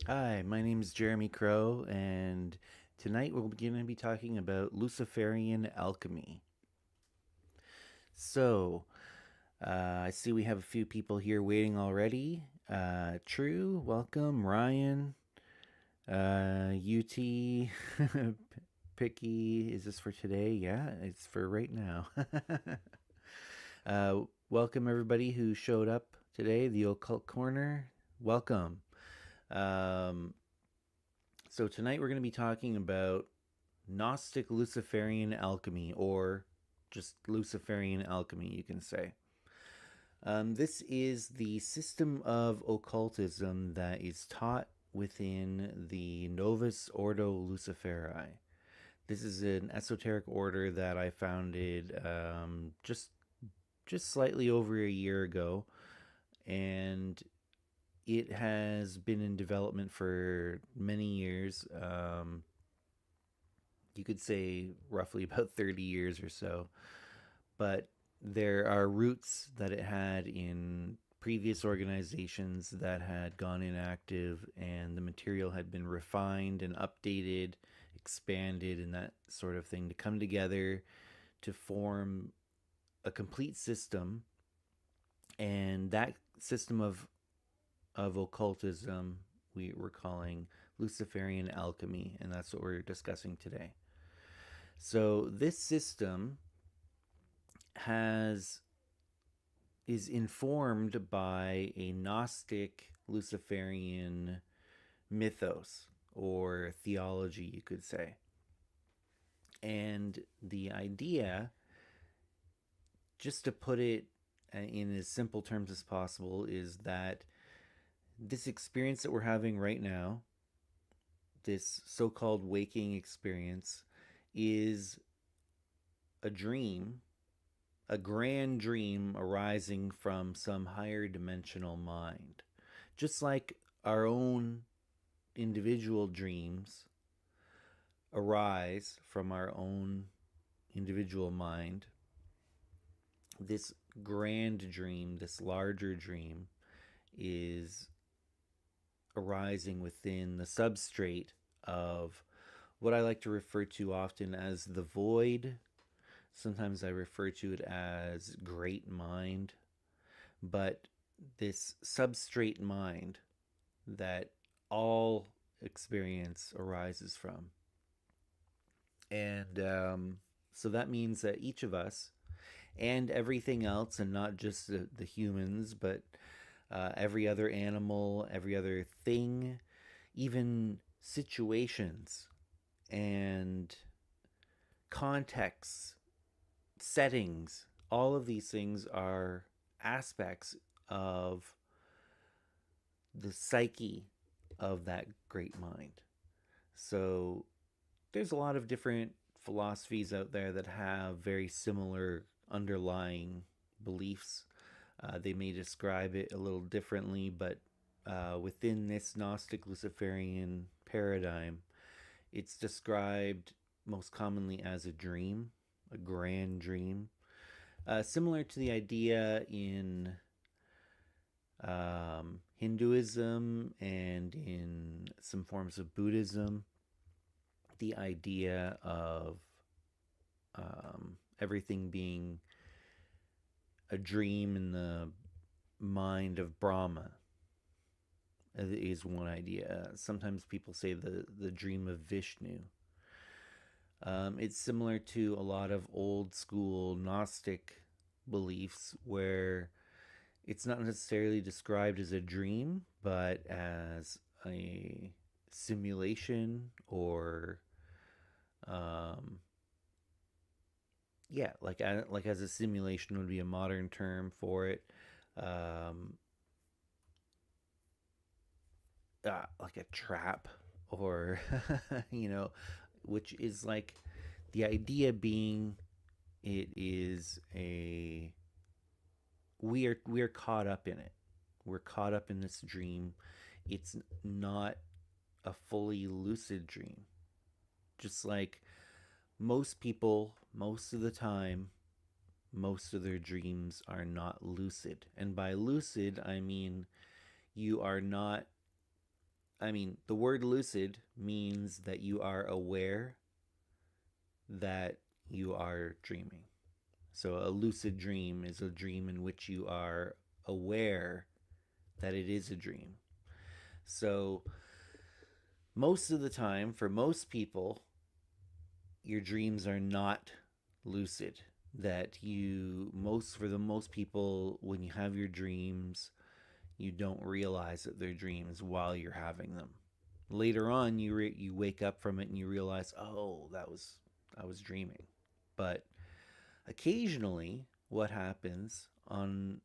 Hi, my name is Jeremy Crow, and tonight we're going to be talking about Luciferian Alchemy. So, I see we have a few people here waiting already. True, welcome. Ryan, UT, Picky, is this for today? Yeah, it's for right now. Welcome everybody who showed up today, the Occult Corner. Welcome. Um, so, tonight we're going to be talking about Gnostic Luciferian Alchemy, or just Luciferian Alchemy, you can say. This is the system of occultism that is taught within the Novus Ordo Luciferi. This is an esoteric order that I founded just slightly over a year ago, and it has been in development for many years. You could say roughly about 30 years or so. But there are roots that it had in previous organizations that had gone inactive, and the material had been refined and updated, expanded, and that sort of thing to come together to form a complete system. And that system of occultism we're calling Luciferian alchemy, and that's what we're discussing today. So this system has is informed by a Gnostic Luciferian mythos or theology, you could say. And the idea, just to put it in as simple terms as possible, is that this experience that we're having right now, this so called waking experience, is a dream, a grand dream arising from some higher dimensional mind. Just like our own individual dreams arise from our own individual mind, this grand dream, this larger dream, is arising within the substrate of what I like to refer to often as the void. Sometimes I refer to it as great mind, but this substrate mind that all experience arises from. And so that means that each of us and everything else, and not just the humans, but every other animal, every other thing, even situations and contexts, settings, all of these things are aspects of the psyche of that great mind. So there's a lot of different philosophies out there that have very similar underlying beliefs. They may describe it a little differently, but within this Gnostic Luciferian paradigm, it's described most commonly as a dream, a grand dream, similar to the idea in Hinduism and in some forms of Buddhism, the idea of everything being a dream in the mind of Brahma is one idea. Sometimes people say the dream of Vishnu. It's similar to a lot of old school Gnostic beliefs where it's not necessarily described as a dream, but as a simulation or, um, yeah, like as a simulation would be a modern term for it. Um, like a trap, or you know, which is like the idea being it is a we are caught up in it. We're caught up in this dream. It's not a fully lucid dream. Just like most people, most of the time, most of their dreams are not lucid. And by lucid, I mean you are not the word lucid means that you are aware that you are dreaming. So a lucid dream is a dream in which you are aware that it is a dream. So most of the time, for most people, your dreams are not lucid. For the most people, when you have your dreams, you don't realize that they're dreams while you're having them. Later on, you wake up from it and you realize, oh, I was dreaming. But occasionally, what happens on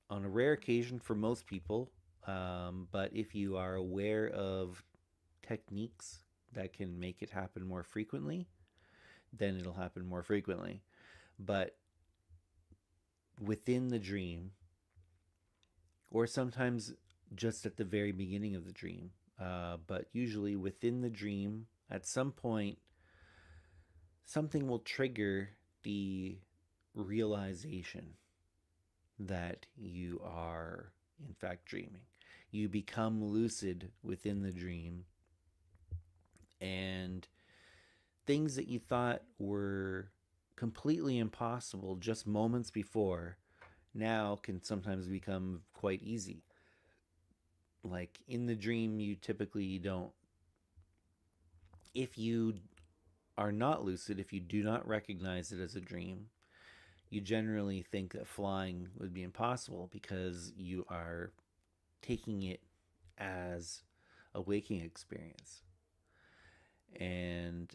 a rare occasion for most people, but if you are aware of techniques that can make it happen more frequently, then it'll happen more frequently. But within the dream, or sometimes just at the very beginning of the dream, but usually within the dream, at some point, something will trigger the realization that you are, in fact, dreaming. You become lucid within the dream, and things that you thought were completely impossible just moments before now can sometimes become quite easy. Like in the dream, you typically don't, if you are not lucid, if you do not recognize it as a dream, you generally think that flying would be impossible because you are taking it as a waking experience. And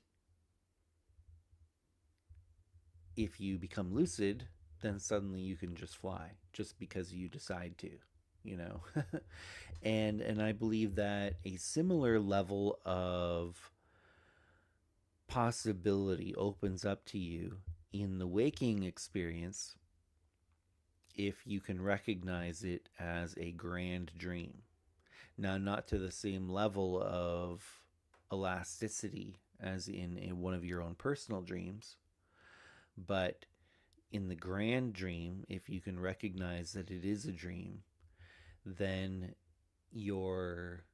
if you become lucid, then suddenly you can just fly just because you decide to, you know. and I believe that a similar level of possibility opens up to you in the waking experience if you can recognize it as a grand dream. Now, not to the same level of elasticity as in one of your own personal dreams, but in the grand dream, if you can recognize that it is a dream, then your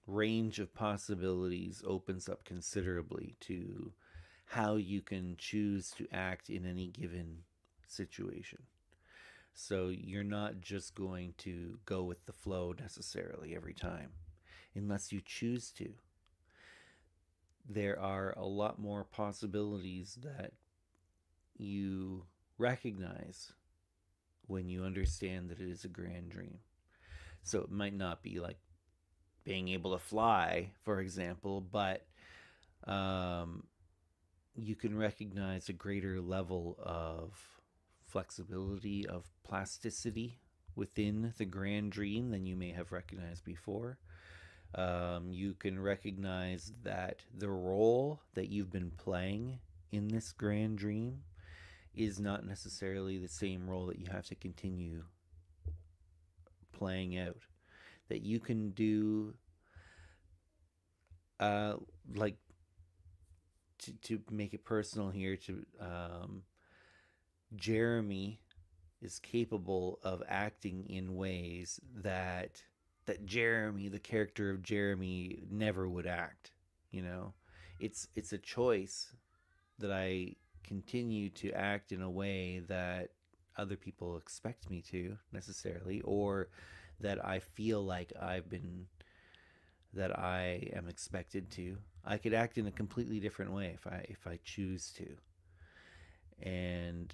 range of possibilities opens up considerably to how you can choose to act in any given situation. So you're not just going to go with the flow necessarily every time, unless you choose to. There are a lot more possibilities that you recognize when you understand that it is a grand dream. So it might not be like being able to fly, for example, but you can recognize a greater level of flexibility, of plasticity within the grand dream than you may have recognized before. You can recognize that the role that you've been playing in this grand dream is not necessarily the same role that you have to continue playing out. That you can do, like, to make it personal here, Jeremy is capable of acting in ways that Jeremy, the character of Jeremy, never would act. You know, it's a choice that I continue to act in a way that other people expect me to necessarily, or that I feel like that I am expected to. I could act in a completely different way if I choose to. And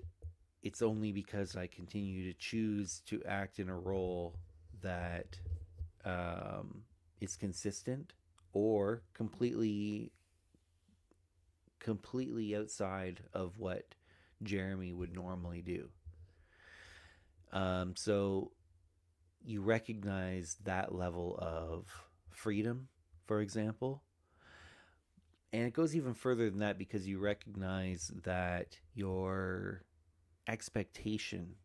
it's only because I continue to choose to act in a role that is consistent or completely outside of what Jeremy would normally do. So you recognize that level of freedom, for example. And it goes even further than that because you recognize that your expectation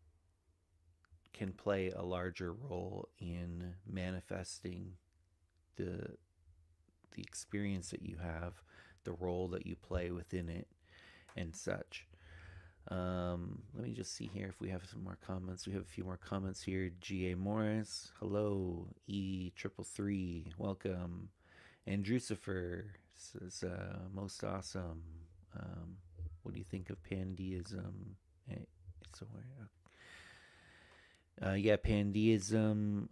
can play a larger role in manifesting the experience that you have, the role that you play within it, and such. Let me just see here if we have some more comments. We have a few more comments here. G.A. Morris, hello. E333, welcome. And Drucifer says, most awesome. What do you think of pandeism? So, yeah, pandeism,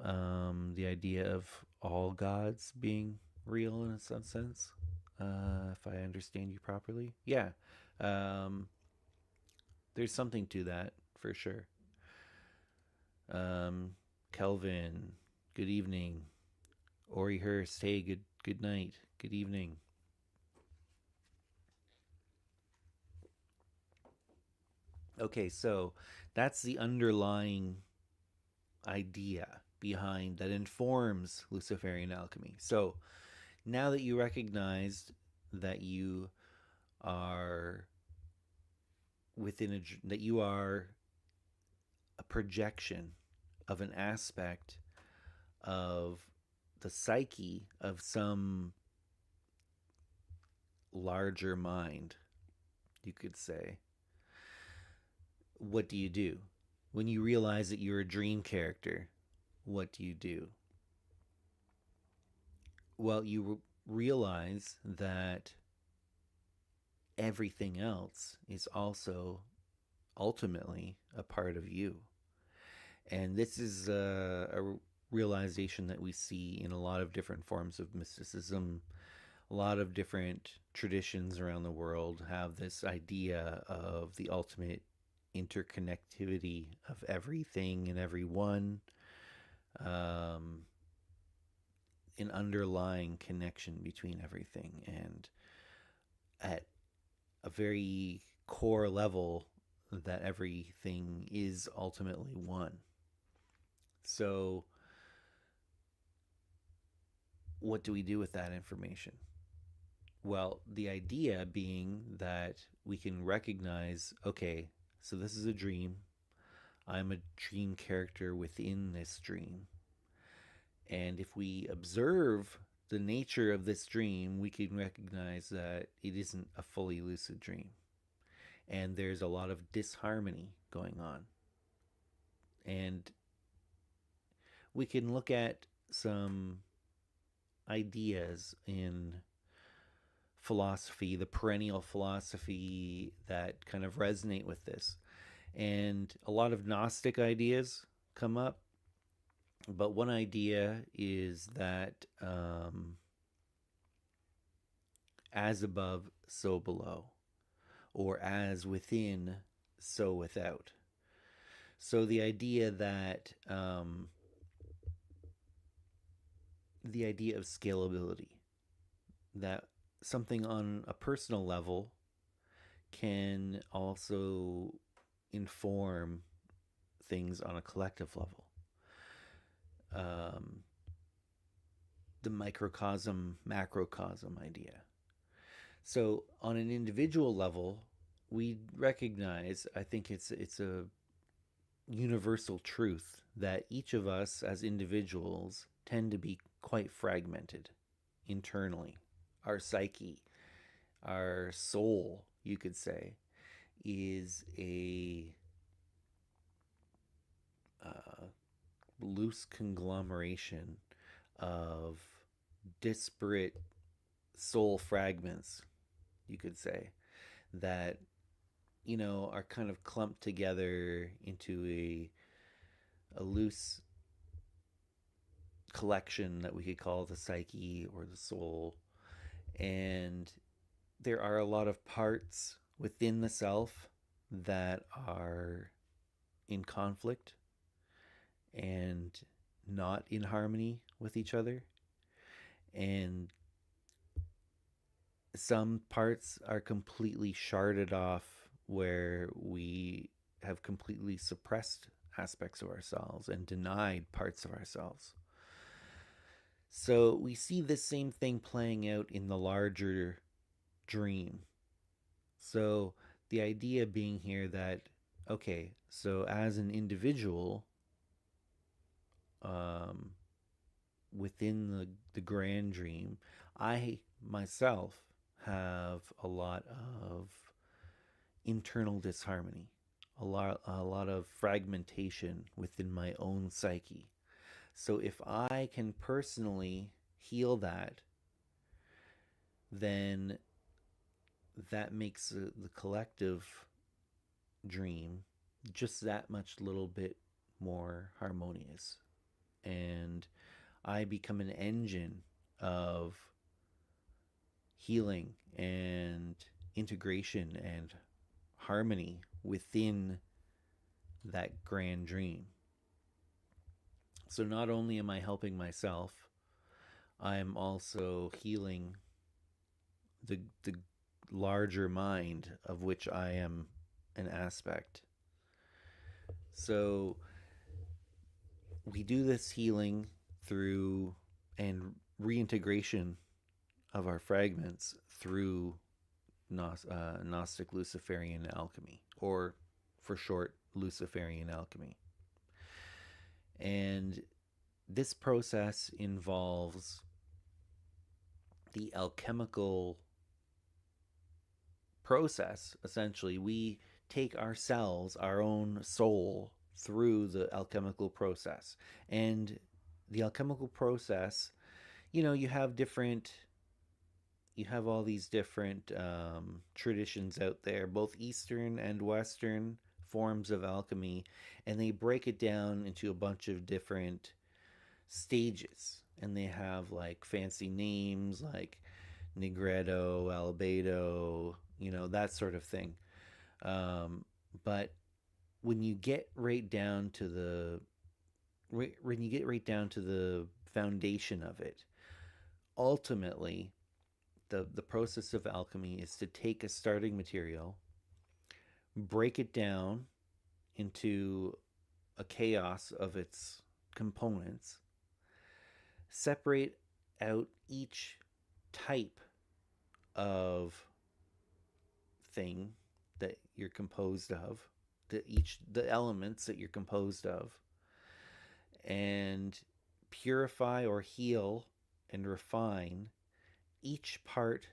the idea of all gods being real in some sense, if I understand you properly. Yeah, there's something to that for sure. Kelvin, good evening. Ori Hurst, hey, good night, good evening. Okay, so that's the underlying idea behind that informs Luciferian alchemy. So now that you recognized that you are that you are a projection of an aspect of the psyche of some larger mind, you could say, what do you do? When you realize that you're a dream character, what do you do? Well, you realize that everything else is also ultimately a part of you. And this is a realization that we see in a lot of different forms of mysticism. A lot of different traditions around the world have this idea of the ultimate interconnectivity of everything and everyone, an underlying connection between everything. And at a very core level, that everything is ultimately one. So, what do we do with that information? Well, the idea being that we can recognize, okay, so this is a dream. I'm a dream character within this dream. And if we observe the nature of this dream, we can recognize that it isn't a fully lucid dream. And there's a lot of disharmony going on. And we can look at some ideas in philosophy, the perennial philosophy that kind of resonate with this. And a lot of Gnostic ideas come up. But one idea is that as above, so below, or as within, so without. So the idea that the idea of scalability, that something on a personal level can also inform things on a collective level. The microcosm, macrocosm idea. So on an individual level, we recognize, I think it's a universal truth that each of us as individuals tend to be quite fragmented internally. Our psyche, our soul, you could say, is a loose conglomeration of disparate soul fragments, you could say, that, you know, are kind of clumped together into a loose collection that we could call the psyche or the soul. And there are a lot of parts within the self that are in conflict and not in harmony with each other. And some parts are completely sharded off, where we have completely suppressed aspects of ourselves and denied parts of ourselves. So we see this same thing playing out in the larger dream. So the idea being here that, okay, so as an individual, within the grand dream, I myself have a lot of internal disharmony, a lot of fragmentation within my own psyche. So if I can personally heal that, then that makes the collective dream just that much little bit more harmonious. And I become an engine of healing and integration and harmony within that grand dream. So not only am I helping myself, I'm also healing the larger mind of which I am an aspect. So we do this healing through and reintegration of our fragments through Gnostic Luciferian Alchemy, or for short, Luciferian Alchemy. And this process involves the alchemical process. Essentially, we take ourselves, our own soul, through the alchemical process. And the alchemical process, you have all these different traditions out there, both Eastern and Western forms of alchemy, and they break it down into a bunch of different stages. And they have like fancy names like Negredo, Albedo, that sort of thing. But when you get right down to the foundation of it, ultimately the process of alchemy is to take a starting material, break it down into a chaos of its components, separate out each type of thing that you're composed of, the elements that you're composed of, and purify or heal and refine each part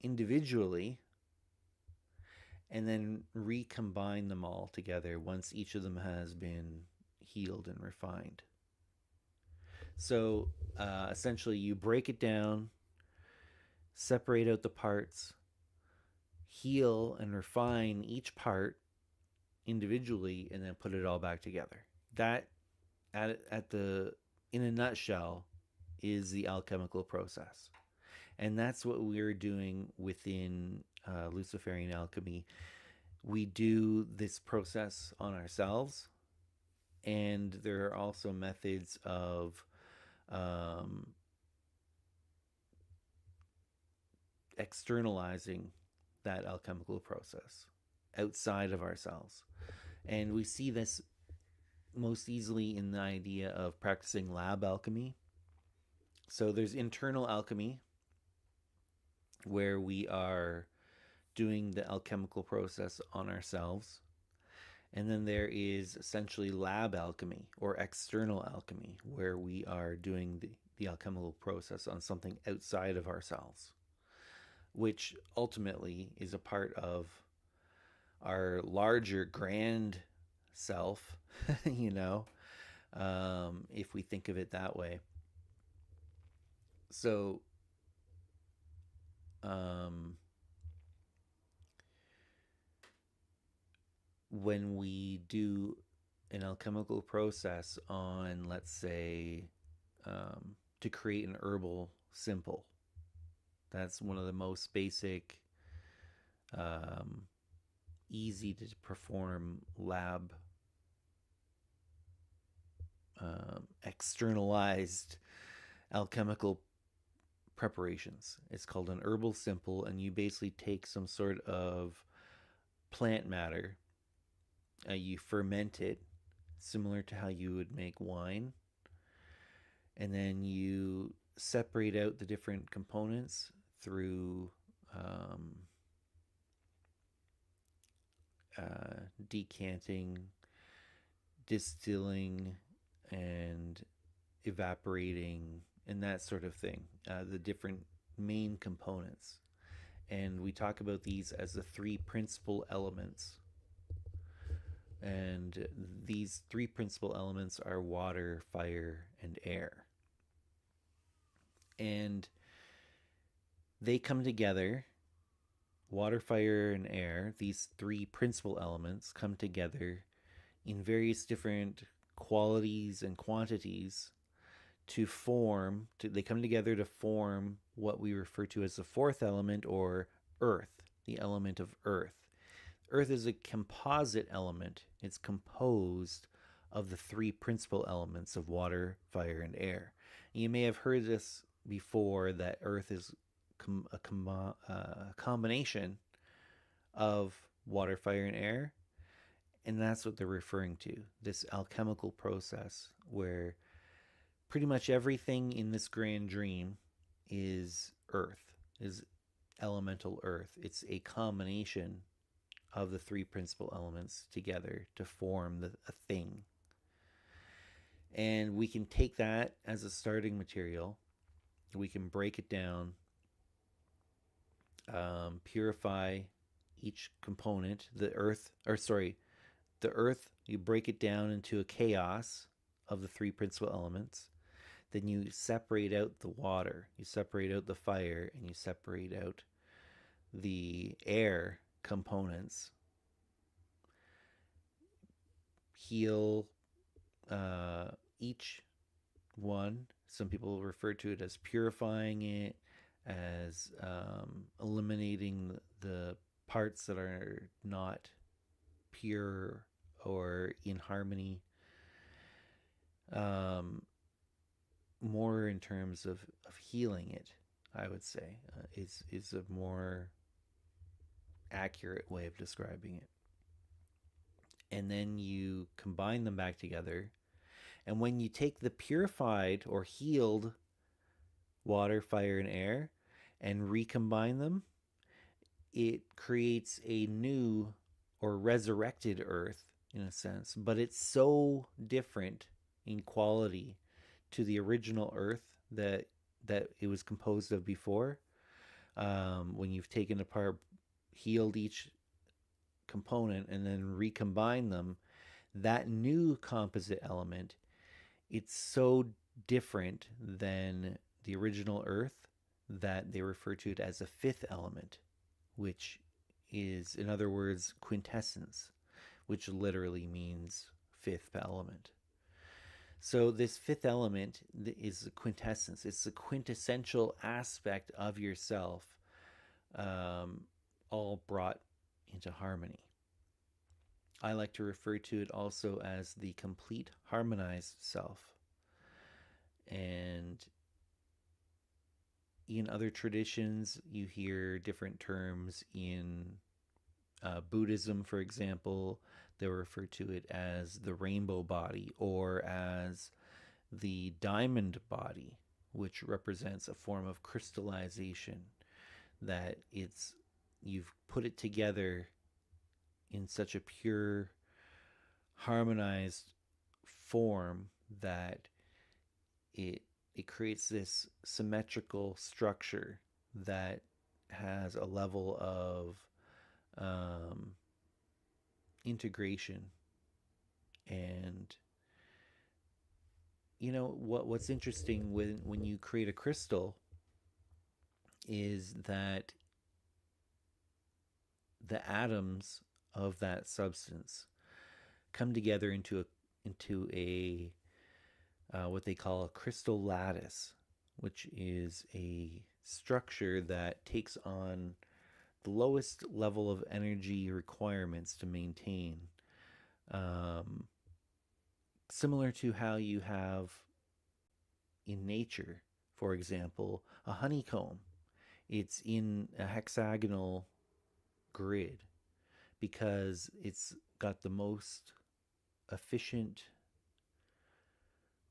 individually, and then recombine them all together once each of them has been healed and refined. So essentially, you break it down, separate out the parts, heal and refine each part individually, and then put it all back together. That, in a nutshell, is the alchemical process. And that's what we're doing within Luciferian Alchemy. We do this process on ourselves, and there are also methods of externalizing that alchemical process outside of ourselves. And we see this most easily in the idea of practicing lab alchemy. So there's internal alchemy, where we are doing the alchemical process on ourselves. And then there is essentially lab alchemy, or external alchemy, where we are doing the alchemical process on something outside of ourselves, which ultimately is a part of our larger grand self, if we think of it that way. So when we do an alchemical process on, let's say, to create an herbal simple, that's one of the most basic, easy to perform lab externalized alchemical preparations. It's called an herbal simple, and you basically take some sort of plant matter, you ferment it similar to how you would make wine, and then you separate out the different components through decanting, distilling, and evaporating, and that sort of thing, the different main components. And we talk about these as the three principal elements. And these three principal elements are water, fire, and air. And they come together, water, fire, and air, these three principal elements come together in various different qualities and quantities they come together to form what we refer to as the fourth element, or earth, the element of earth. Earth is a composite element. It's composed of the three principal elements of water, fire, and air. And you may have heard this before, that earth is a combination of water, fire, and air. And that's what they're referring to, this alchemical process where pretty much everything in this grand dream is earth, is elemental earth. It's a combination of the three principal elements together to form a thing. And we can take that as a starting material. We can break it down, purify each component. The earth, you break it down into a chaos of the three principal elements. Then you separate out the water, you separate out the fire, and you separate out the air components. Heal each one. Some people refer to it as purifying it, as eliminating the parts that are not pure or in harmony. More in terms of healing it, I would say, is a more accurate way of describing it. And then you combine them back together. And when you take the purified or healed water, fire, and air and recombine them, it creates a new or resurrected earth, in a sense. But it's so different in quality to the original earth that it was composed of before. When you've taken apart, healed each component, and then recombined them, that new composite element, it's so different than the original earth that they refer to it as a fifth element, which is, in other words, quintessence, which literally means fifth element. So this fifth element is the quintessence. It's the quintessential aspect of yourself, all brought into harmony. I like to refer to it also as the complete harmonized self. And in other traditions, you hear different terms. In Buddhism, for example, they refer to it as the rainbow body, or as the diamond body, which represents a form of crystallization, that you've put it together in such a pure, harmonized form that it creates this symmetrical structure that has a level of integration. And what's interesting when you create a crystal is that the atoms of that substance come together into a what they call a crystal lattice, which is a structure that takes on the lowest level of energy requirements to maintain. Similar to how you have in nature, for example, a honeycomb. It's in a hexagonal grid because it's got the most efficient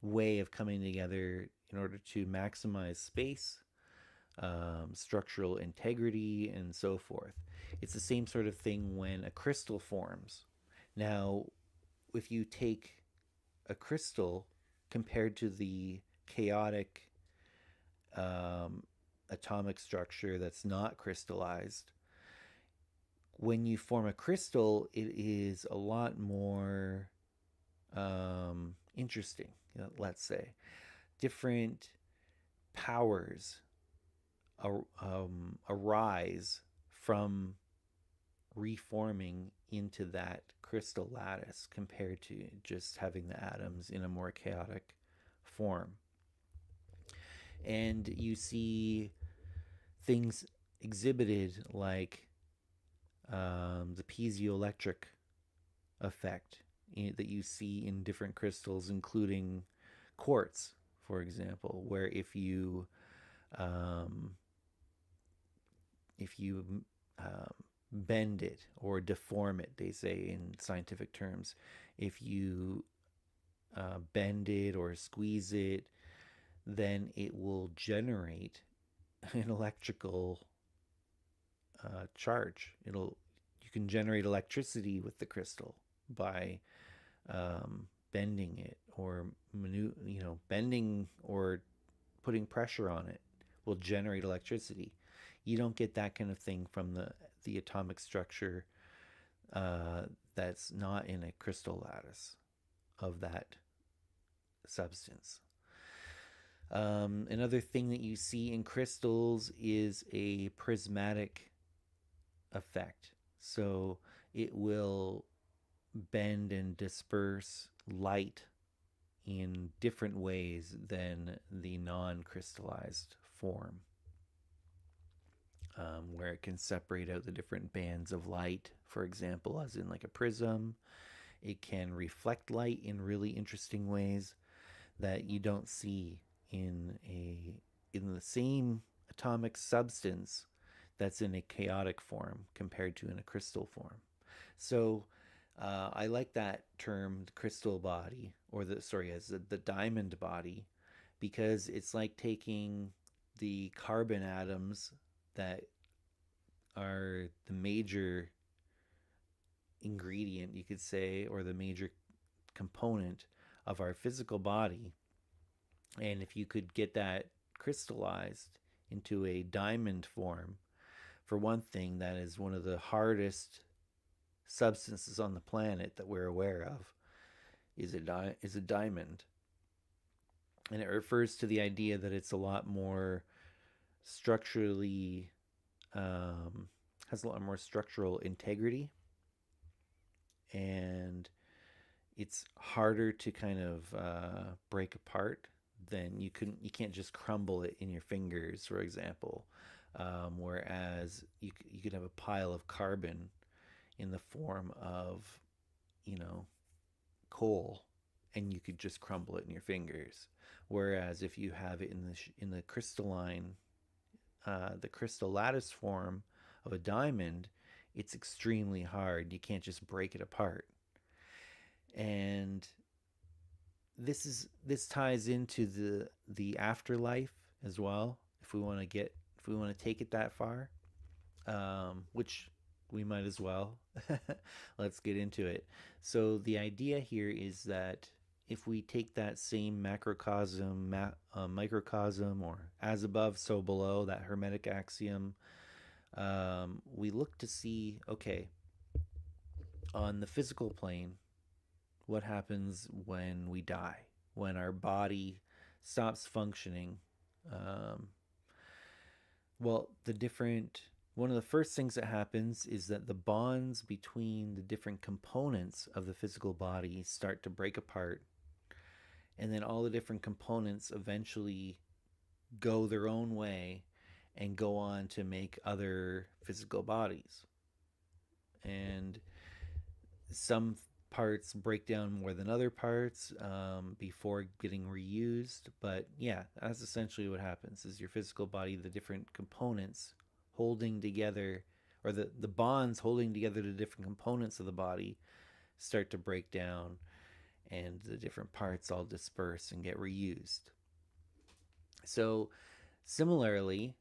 way of coming together in order to maximize space, structural integrity, and so forth. It's the same sort of thing when a crystal forms. Now, if you take a crystal compared to the chaotic atomic structure that's not crystallized. When you form a crystal, it is a lot more interesting, let's say. Different powers arise from reforming into that crystal lattice compared to just having the atoms in a more chaotic form. And you see things exhibited like the piezoelectric effect that you see in different crystals, including quartz, for example, where if you bend it or deform it, they say in scientific terms, if you bend it or squeeze it, then it will generate an electrical charge. You can generate electricity with the crystal by bending it, or bending or putting pressure on it will generate electricity. You don't get that kind of thing from the atomic structure that's not in a crystal lattice of that substance. Another thing that you see in crystals is a prismatic effect. So it will bend and disperse light in different ways than the non-crystallized form, where it can separate out the different bands of light, for example, as in like a prism. It can reflect light in really interesting ways that you don't see in the same atomic substance that's in a chaotic form compared to in a crystal form. So I like that term, the crystal body, or as the diamond body, because it's like taking the carbon atoms that are the major ingredient, you could say, or the major component of our physical body. And if you could get that crystallized into a diamond form, for one thing, that is one of the hardest substances on the planet that we're aware of, is a diamond. And it refers to the idea that it's a lot more structurally, has a lot more structural integrity, and it's harder to kind of break apart than you can't just crumble it in your fingers, for example. Whereas you could have a pile of carbon in the form of, coal, and you could just crumble it in your fingers. Whereas if you have it in the crystalline, the crystal lattice form of a diamond, it's extremely hard. You can't just break it apart. And this ties into the afterlife as well, if we want to take it that far, which we might as well. Let's get into it. So the idea here is that if we take that same macrocosm, microcosm, or as above, so below, that Hermetic axiom, we look to see, okay, on the physical plane, what happens when we die, when our body stops functioning. One of the first things that happens is that the bonds between the different components of the physical body start to break apart, and then all the different components eventually go their own way and go on to make other physical bodies. And some parts break down more than other parts before getting reused. But yeah, that's essentially what happens, is your physical body, the different components holding together, or the bonds holding together the different components of the body, start to break down, and the different parts all disperse and get reused. So similarly,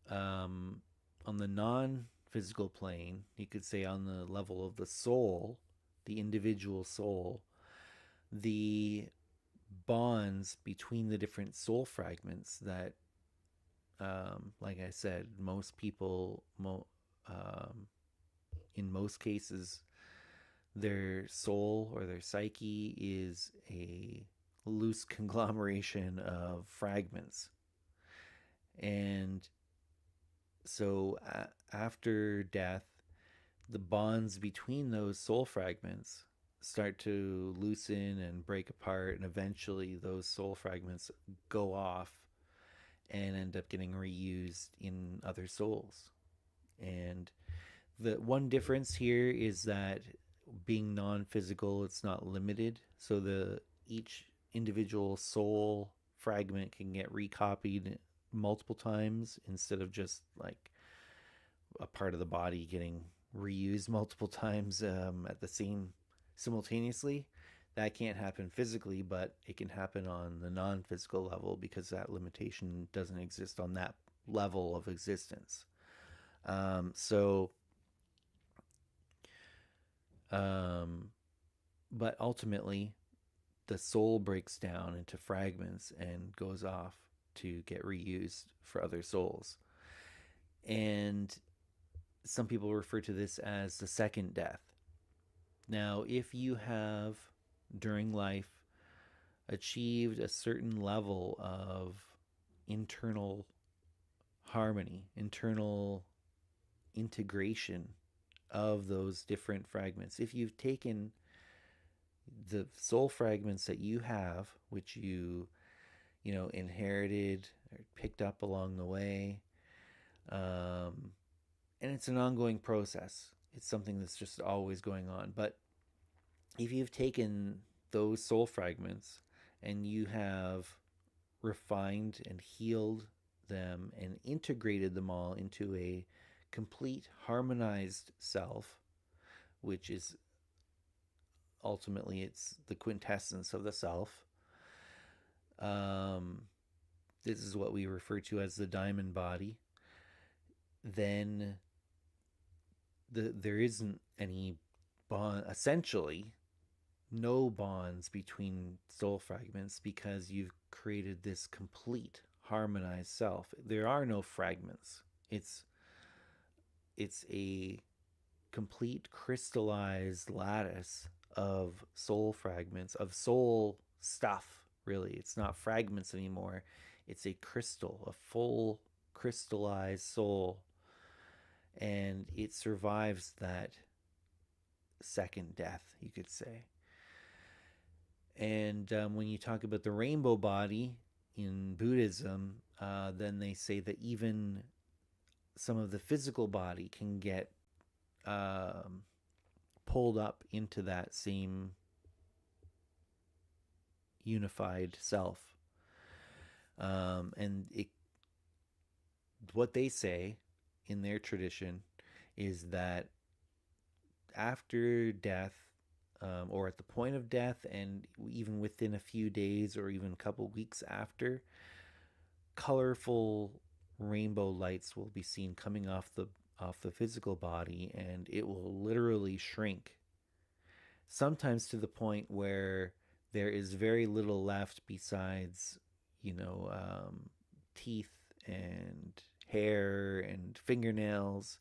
on the non-physical plane, you could say on the level of the soul, the individual soul, the bonds between the different soul fragments that Like I said, most people, in most cases, their soul or their psyche is a loose conglomeration of fragments. And so after death, the bonds between those soul fragments start to loosen and break apart, and eventually those soul fragments go off and end up getting reused in other souls. And the one difference here is that being non-physical, it's not limited. So the each individual soul fragment can get recopied multiple times instead of just like a part of the body getting reused multiple times at the same simultaneously. That can't happen physically, but it can happen on the non-physical level because that limitation doesn't exist on that level of existence. So but ultimately, the soul breaks down into fragments and goes off to get reused for other souls. And some people refer to this as the second death. Now, if you have during life achieved a certain level of internal harmony, internal integration of those different fragments, if you've taken the soul fragments that you have, which you inherited or picked up along the way, and it's an ongoing process. It's something that's just always going on. But if you've taken those soul fragments and you have refined and healed them and integrated them all into a complete harmonized self, which is ultimately it's the quintessence of the self. This is what we refer to as the diamond body. Then there isn't any bond, essentially no bonds between soul fragments, because you've created this complete harmonized self. There are no fragments. It's a complete crystallized lattice of soul fragments, of soul stuff, really. It's not fragments anymore. It's a crystal, a full crystallized soul. And it survives that second death, you could say. And when you talk about the rainbow body in Buddhism, then they say that even some of the physical body can get pulled up into that same unified self. And what they say in their tradition is that after death, or at the point of death, and even within a few days or even a couple weeks after, colorful rainbow lights will be seen coming off the physical body, and it will literally shrink, sometimes to the point where there is very little left besides teeth and hair and fingernails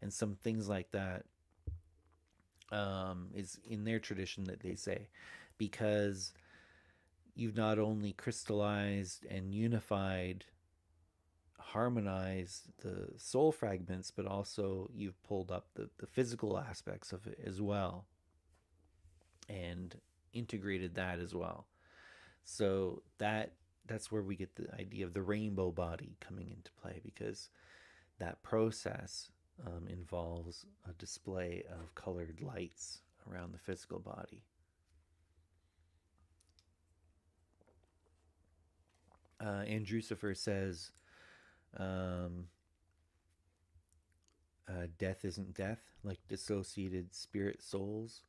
and some things like that. Is in their tradition that they say, because you've not only crystallized and unified, harmonized the soul fragments, but also you've pulled up the physical aspects of it as well and integrated that as well. So that's where we get the idea of the rainbow body coming into play, because that process involves a display of colored lights around the physical body. And Lucifer says, death isn't death, like dissociated spirit souls.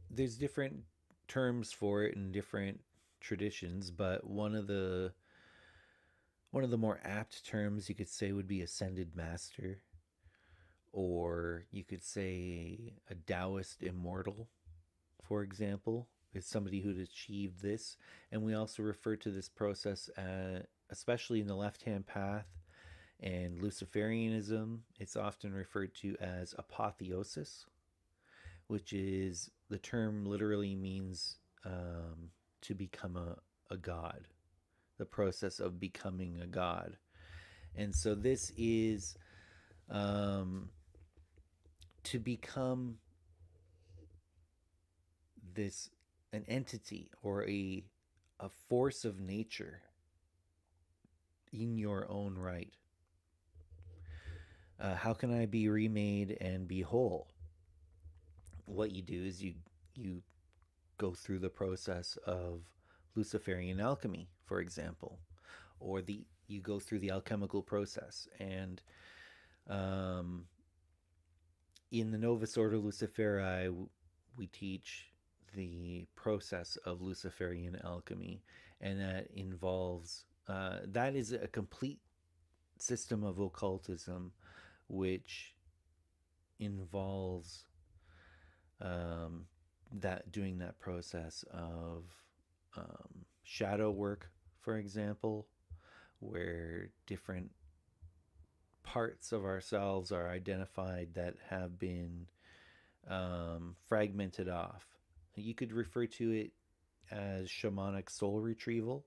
There's different terms for it in different traditions, but one of the more apt terms you could say would be ascended master, or you could say a Taoist immortal, for example. is somebody who'd achieved this. And we also refer to this process, especially in the left-hand path and Luciferianism, it's often referred to as apotheosis, which is, the term literally means to become a god, the process of becoming a god. And so this is to become this, an entity or a force of nature in your own right. How can I be remade and be whole? What you do is you go through the process of Luciferian alchemy, for example, or you go through the alchemical process. And in the Novus Ordo Luciferi, we teach the process of Luciferian alchemy, and that involves that is a complete system of occultism, which involves that doing that process of shadow work, for example, where different parts of ourselves are identified that have been fragmented off. You could refer to it as shamanic soul retrieval.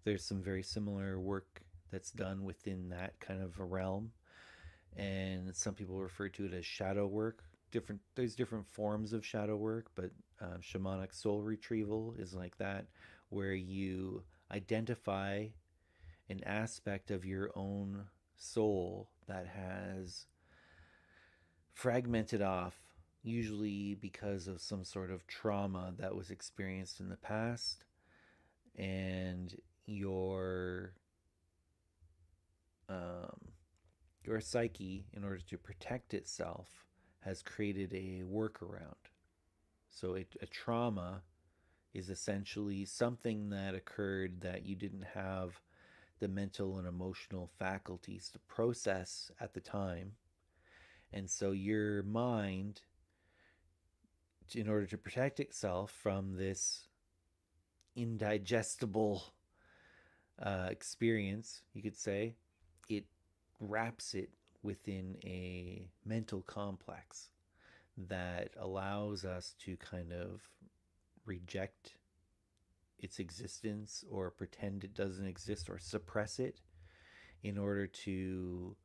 There's some very similar work that's done within that kind of a realm, and some people refer to it as shadow work. There's different forms of shadow work, but shamanic soul retrieval is like that, where you identify an aspect of your own soul that has fragmented off, usually because of some sort of trauma that was experienced in the past, and your psyche, in order to protect itself, has created a workaround. So a trauma is essentially something that occurred that you didn't have the mental and emotional faculties to process at the time. And so your mind, in order to protect itself from this indigestible experience, you could say, it wraps it within a mental complex that allows us to kind of reject its existence or pretend it doesn't exist or suppress it in order to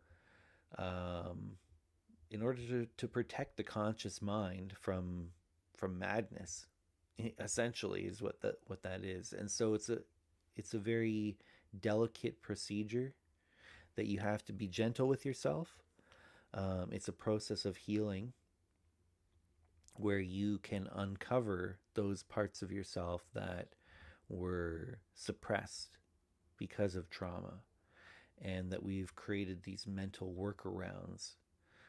protect the conscious mind from madness, essentially, is what that is. And so it's a very delicate procedure that you have to be gentle with yourself. It's a process of healing where you can uncover those parts of yourself that were suppressed because of trauma, and that we've created these mental workarounds,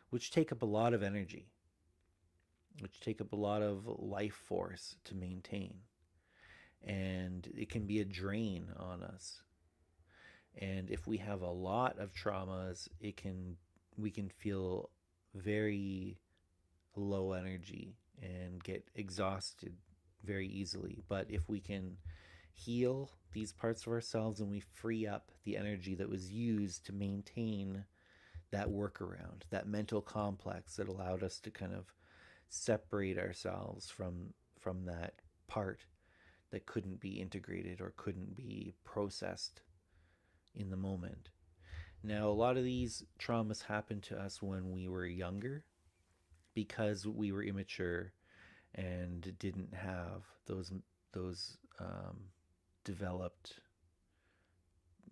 which take up a lot of energy, which take up a lot of life force to maintain. And it can be a drain on us. And if we have a lot of traumas, we can feel very low energy and get exhausted very easily. But if we can heal these parts of ourselves and we free up the energy that was used to maintain that workaround, that mental complex that allowed us to kind of separate ourselves from that part that couldn't be integrated or couldn't be processed in the moment. Now, a lot of these traumas happened to us when we were younger because we were immature and didn't have those developed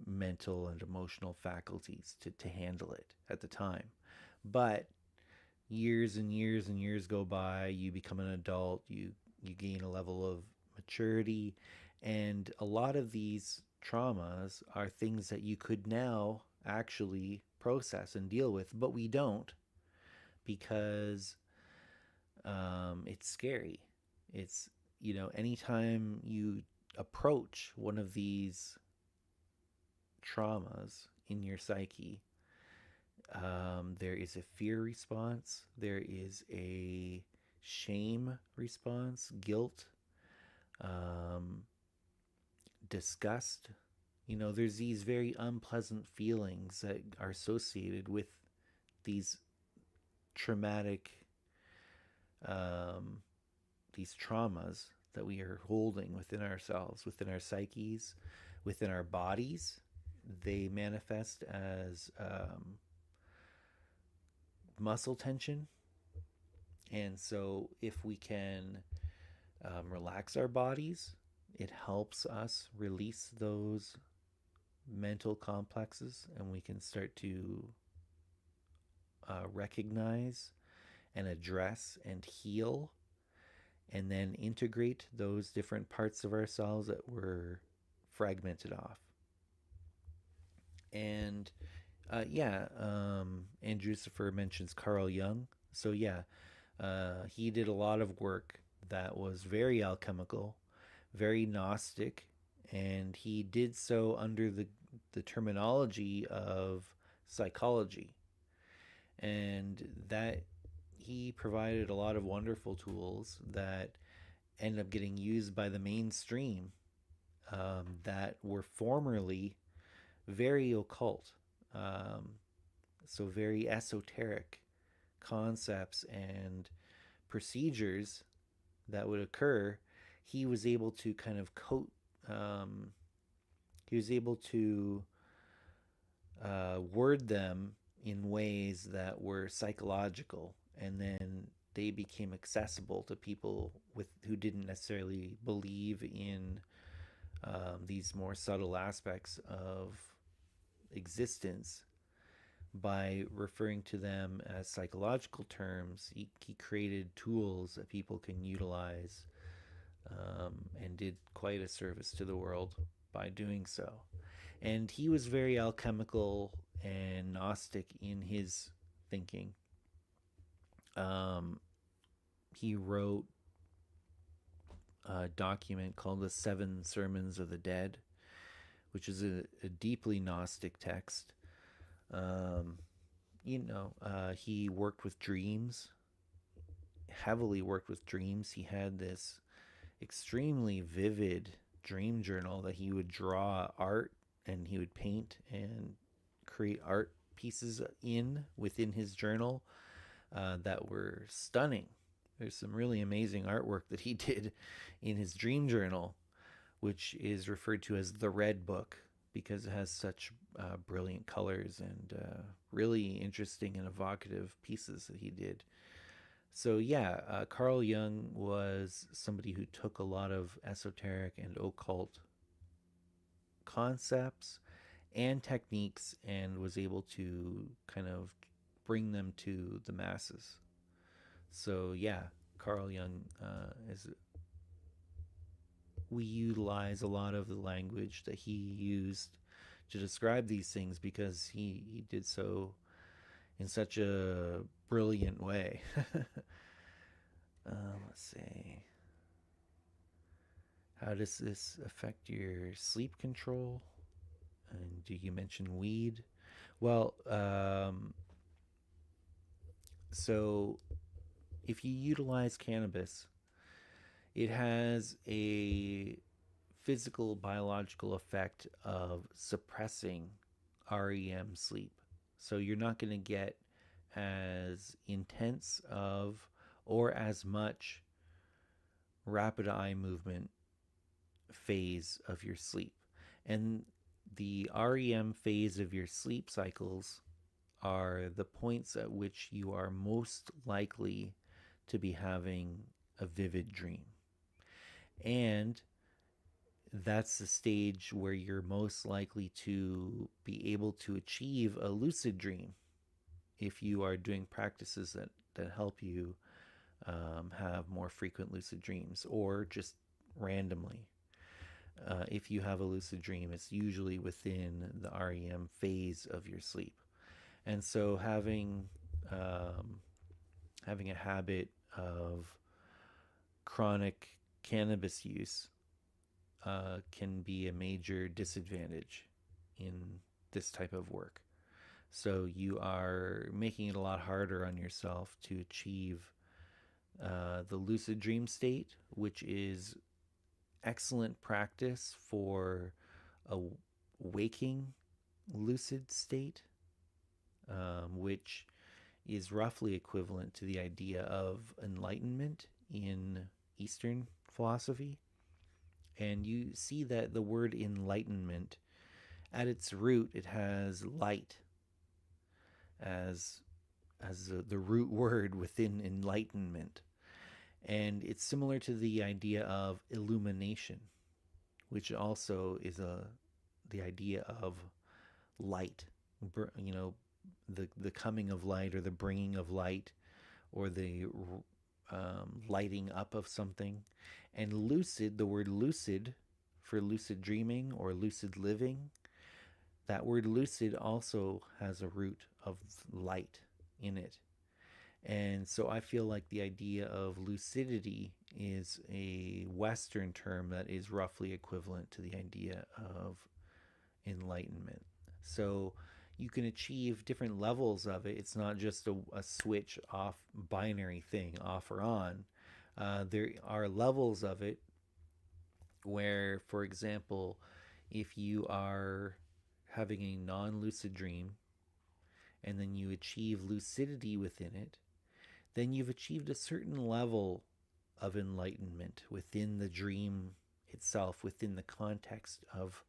mental and emotional faculties to handle it at the time. But years and years and years go by, you become an adult, you gain a level of maturity, and a lot of these traumas are things that you could now actually process and deal with, but we don't, because it's scary. It's, anytime you approach one of these traumas in your psyche, there is a fear response, there is a shame response, guilt, um, disgust. There's these very unpleasant feelings that are associated with these traumatic, um, these traumas that we are holding within ourselves, within our psyches, within our bodies. They manifest as muscle tension. And so, if we can relax our bodies, it helps us release those mental complexes, and we can start to recognize and address and heal, and then integrate those different parts of ourselves that were fragmented off. And and Lucifer mentions Carl Jung. So yeah, he did a lot of work that was very alchemical, very Gnostic, and he did so under the terminology of psychology. And that he provided a lot of wonderful tools that end up getting used by the mainstream, that were formerly very occult, um, so very esoteric concepts and procedures that would occur. He was able to kind of coat, he was able to word them in ways that were psychological, and then they became accessible to people who didn't necessarily believe in these more subtle aspects of existence. By referring to them as psychological terms, he created tools that people can utilize, and did quite a service to the world by doing so. And he was very alchemical and Gnostic in his thinking. Um, he wrote a document called the Seven Sermons of the Dead, which is a deeply Gnostic text. He worked with dreams, heavily worked with dreams. He had this extremely vivid dream journal that he would draw art, and he would paint and create art pieces within his journal, that were stunning. There's some really amazing artwork that he did in his dream journal, which is referred to as the Red Book because it has such brilliant colors and really interesting and evocative pieces that he did. So yeah, Carl Jung was somebody who took a lot of esoteric and occult concepts and techniques and was able to kind of bring them to the masses. So yeah, Carl Jung is. We utilize a lot of the language that he used to describe these things because he did so in such a brilliant way. Let's see. How does this affect your sleep control? And do you mention weed? Well, so if you utilize cannabis, it has a physical biological effect of suppressing REM sleep. So you're not going to get as intense of or as much rapid eye movement phase of your sleep. And the REM phase of your sleep cycles are the points at which you are most likely to be having a vivid dream. And that's the stage where you're most likely to be able to achieve a lucid dream if you are doing practices that help you have more frequent lucid dreams, or just randomly. If you have a lucid dream, it's usually within the REM phase of your sleep. And so having a habit of chronic cannabis use can be a major disadvantage in this type of work. So you are making it a lot harder on yourself to achieve the lucid dream state, which is excellent practice for a waking lucid state, which is roughly equivalent to the idea of enlightenment in Eastern philosophy. And you see that the word enlightenment, at its root, it has light as the root word within enlightenment. And it's similar to the idea of illumination, which also is the idea of light, you know, the coming of light, or the bringing of light, or the lighting up of something. And lucid, the word lucid for lucid dreaming or lucid living, that word lucid also has a root of light in it. And so I feel like the idea of lucidity is a Western term that is roughly equivalent to the idea of enlightenment. So you can achieve different levels of it. It's not just a switch off binary thing, off or on. There are levels of it where, for example, if you are having a non-lucid dream and then you achieve lucidity within it, then you've achieved a certain level of enlightenment within the dream itself, within the context of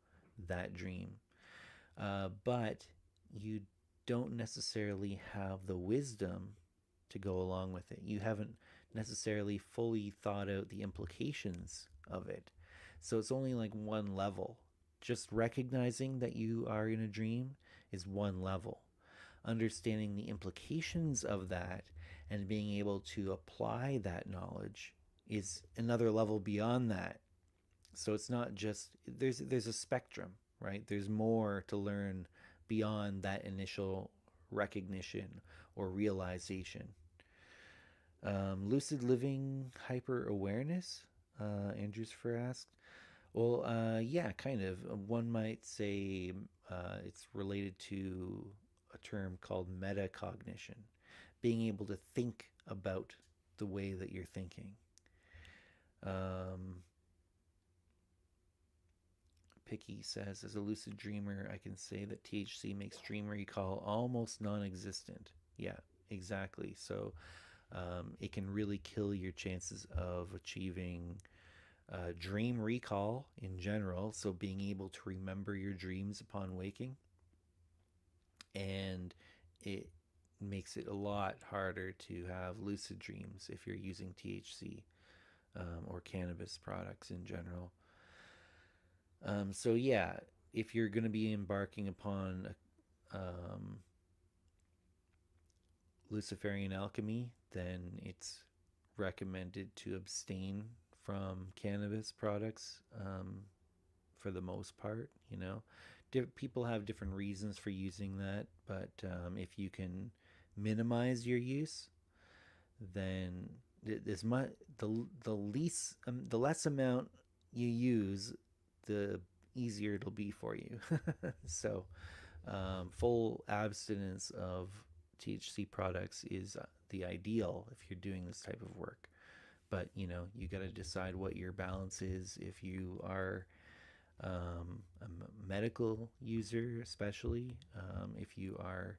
that dream. But you don't necessarily have the wisdom to go along with it. You haven't necessarily fully thought out the implications of it. So it's only like one level. Just recognizing that you are in a dream is one level. Understanding the implications of that and being able to apply that knowledge is another level beyond that. So it's not just, there's a spectrum, right? There's more to learn beyond that initial recognition or realization. Lucid living hyper awareness, Andrews for asked. Well, yeah, kind of. One might say it's related to a term called metacognition, being able to think about the way that you're thinking. Picky says, as a lucid dreamer, I can say that THC makes dream recall almost non-existent. Yeah, exactly. So it can really kill your chances of achieving dream recall in general. So being able to remember your dreams upon waking. And it makes it a lot harder to have lucid dreams if you're using THC or cannabis products in general. So yeah, if you're going to be embarking upon Luciferian Alchemy, then it's recommended to abstain from cannabis products for the most part. You know, people have different reasons for using that, but if you can minimize your use, then the less amount you use, the easier it'll be for you. So full abstinence of THC products is the ideal if you're doing this type of work. But you know, you got to decide what your balance is. If you are a medical user, especially if you are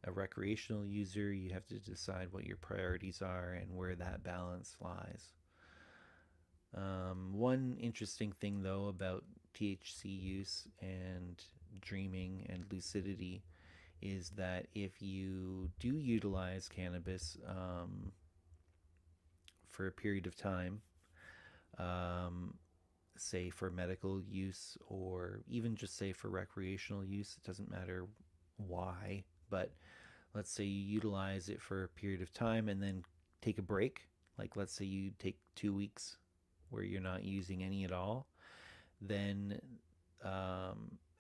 a recreational user, you have to decide what your priorities are and where that balance lies. One interesting thing, though, about THC use and dreaming and lucidity is that if you do utilize cannabis for a period of time, say for medical use or even just say for recreational use, it doesn't matter why, but let's say you utilize it for a period of time and then take a break. Like let's say you take 2 weeks where you're not using any at all, then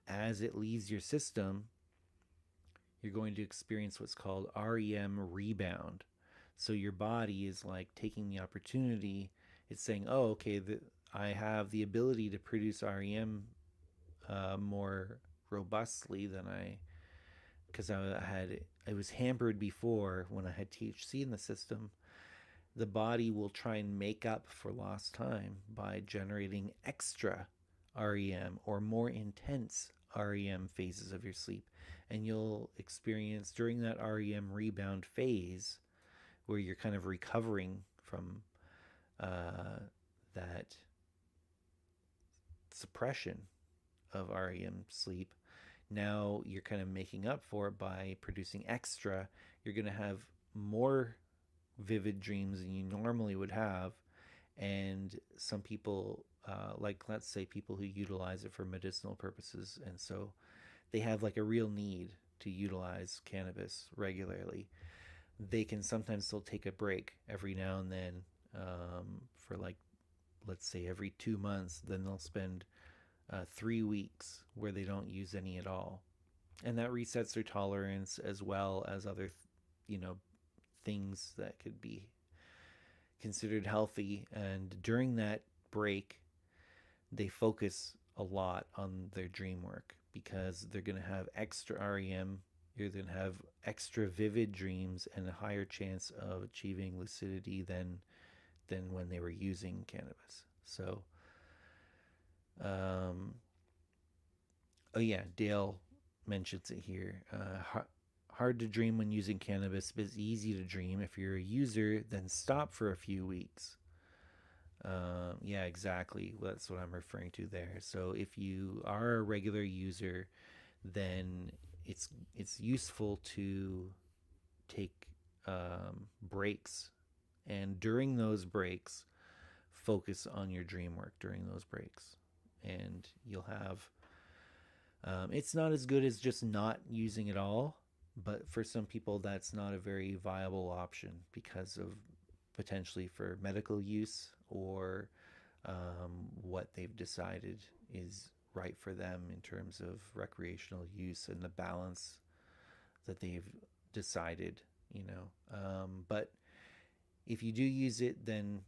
as it leaves your system, you're going to experience what's called REM rebound. So your body is like taking the opportunity. It's saying, oh, okay, I have the ability to produce REM more robustly than because it was hampered before when I had THC in the system. the body will try and make up for lost time by generating extra REM or more intense REM phases of your sleep. And you'll experience during that REM rebound phase, where you're kind of recovering from that suppression of REM sleep. Now you're kind of making up for it by producing extra. You're going to have more vivid dreams than you normally would have. And some people, like let's say people who utilize it for medicinal purposes, and so they have like a real need to utilize cannabis regularly, they can sometimes still take a break every now and then, for like, let's say every 2 months. Then they'll spend 3 weeks where they don't use any at all, and that resets their tolerance as well as other things that could be considered healthy. And during that break, they focus a lot on their dream work, because they're going to have extra REM. You're going to have extra vivid dreams and a higher chance of achieving lucidity than when they were using cannabis. So oh yeah, Dale mentions it here. Hard to dream when using cannabis, but it's easy to dream if you're a user. Then stop for a few weeks. Yeah, exactly. That's what I'm referring to there. So if you are a regular user, then it's useful to take breaks, and during those breaks, focus on your dream work during those breaks, and you'll have. It's not as good as just not using it all, but for some people, that's not a very viable option because of potentially for medical use, or what they've decided is right for them in terms of recreational use and the balance that they've decided, but if you do use it, then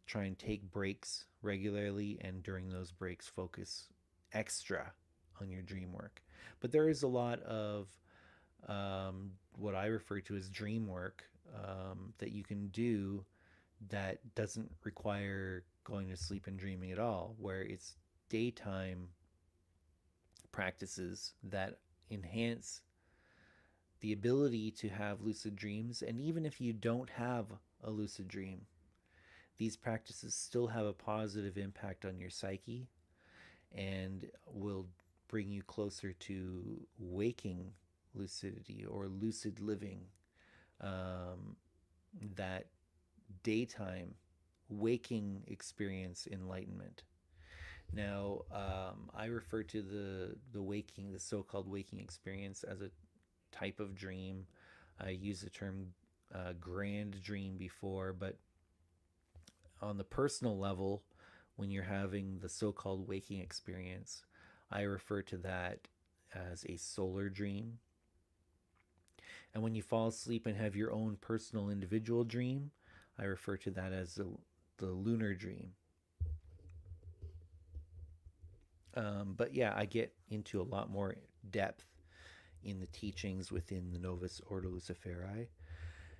try and take breaks regularly, and during those breaks, focus extra on your dream work. But there is a lot of what I refer to as dream work that you can do that doesn't require going to sleep and dreaming at all, where it's daytime practices that enhance the ability to have lucid dreams. And even if you don't have a lucid dream, these practices still have a positive impact on your psyche and will bring you closer to waking lucidity or lucid living, that daytime waking experience enlightenment. Now, I refer to the so-called waking experience, as a type of dream. I used the term grand dream before, but on the personal level, when you're having the so-called waking experience, I refer to that as a solar dream. And when you fall asleep and have your own personal individual dream, I refer to that as the lunar dream. But yeah, I get into a lot more depth in the teachings within the Novus Ordo Luciferi,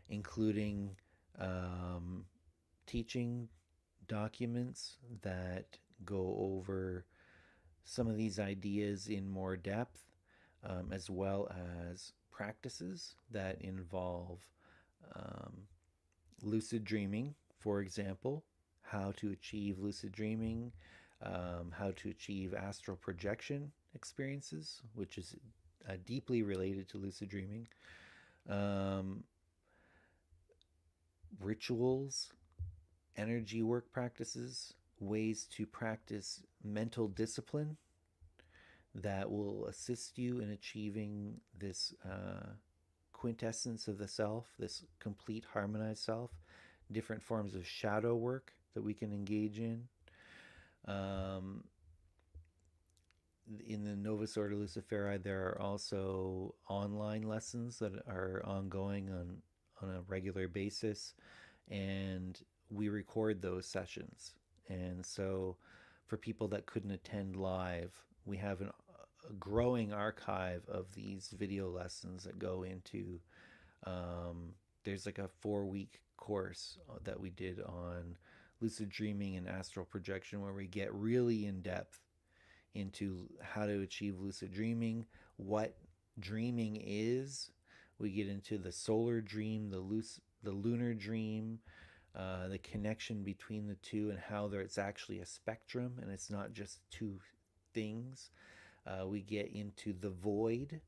including teaching documents that go over some of these ideas in more depth, as well as practices that involve lucid dreaming, for example, how to achieve lucid dreaming, how to achieve astral projection experiences, which is deeply related to lucid dreaming, rituals, energy work practices, ways to practice mental discipline that will assist you in achieving this quintessence of the self, this complete harmonized self, different forms of shadow work that we can engage in. In the Novus Ordo Luciferi, there are also online lessons that are ongoing on a regular basis, and we record those sessions. And so for people that couldn't attend live, we have a growing archive of these video lessons that go into, there's like a 4-week course that we did on lucid dreaming and astral projection, where we get really in depth into how to achieve lucid dreaming, what dreaming is. We get into the solar dream, the lunar dream, the connection between the two, and how it's actually a spectrum and it's not just two things. We get into the void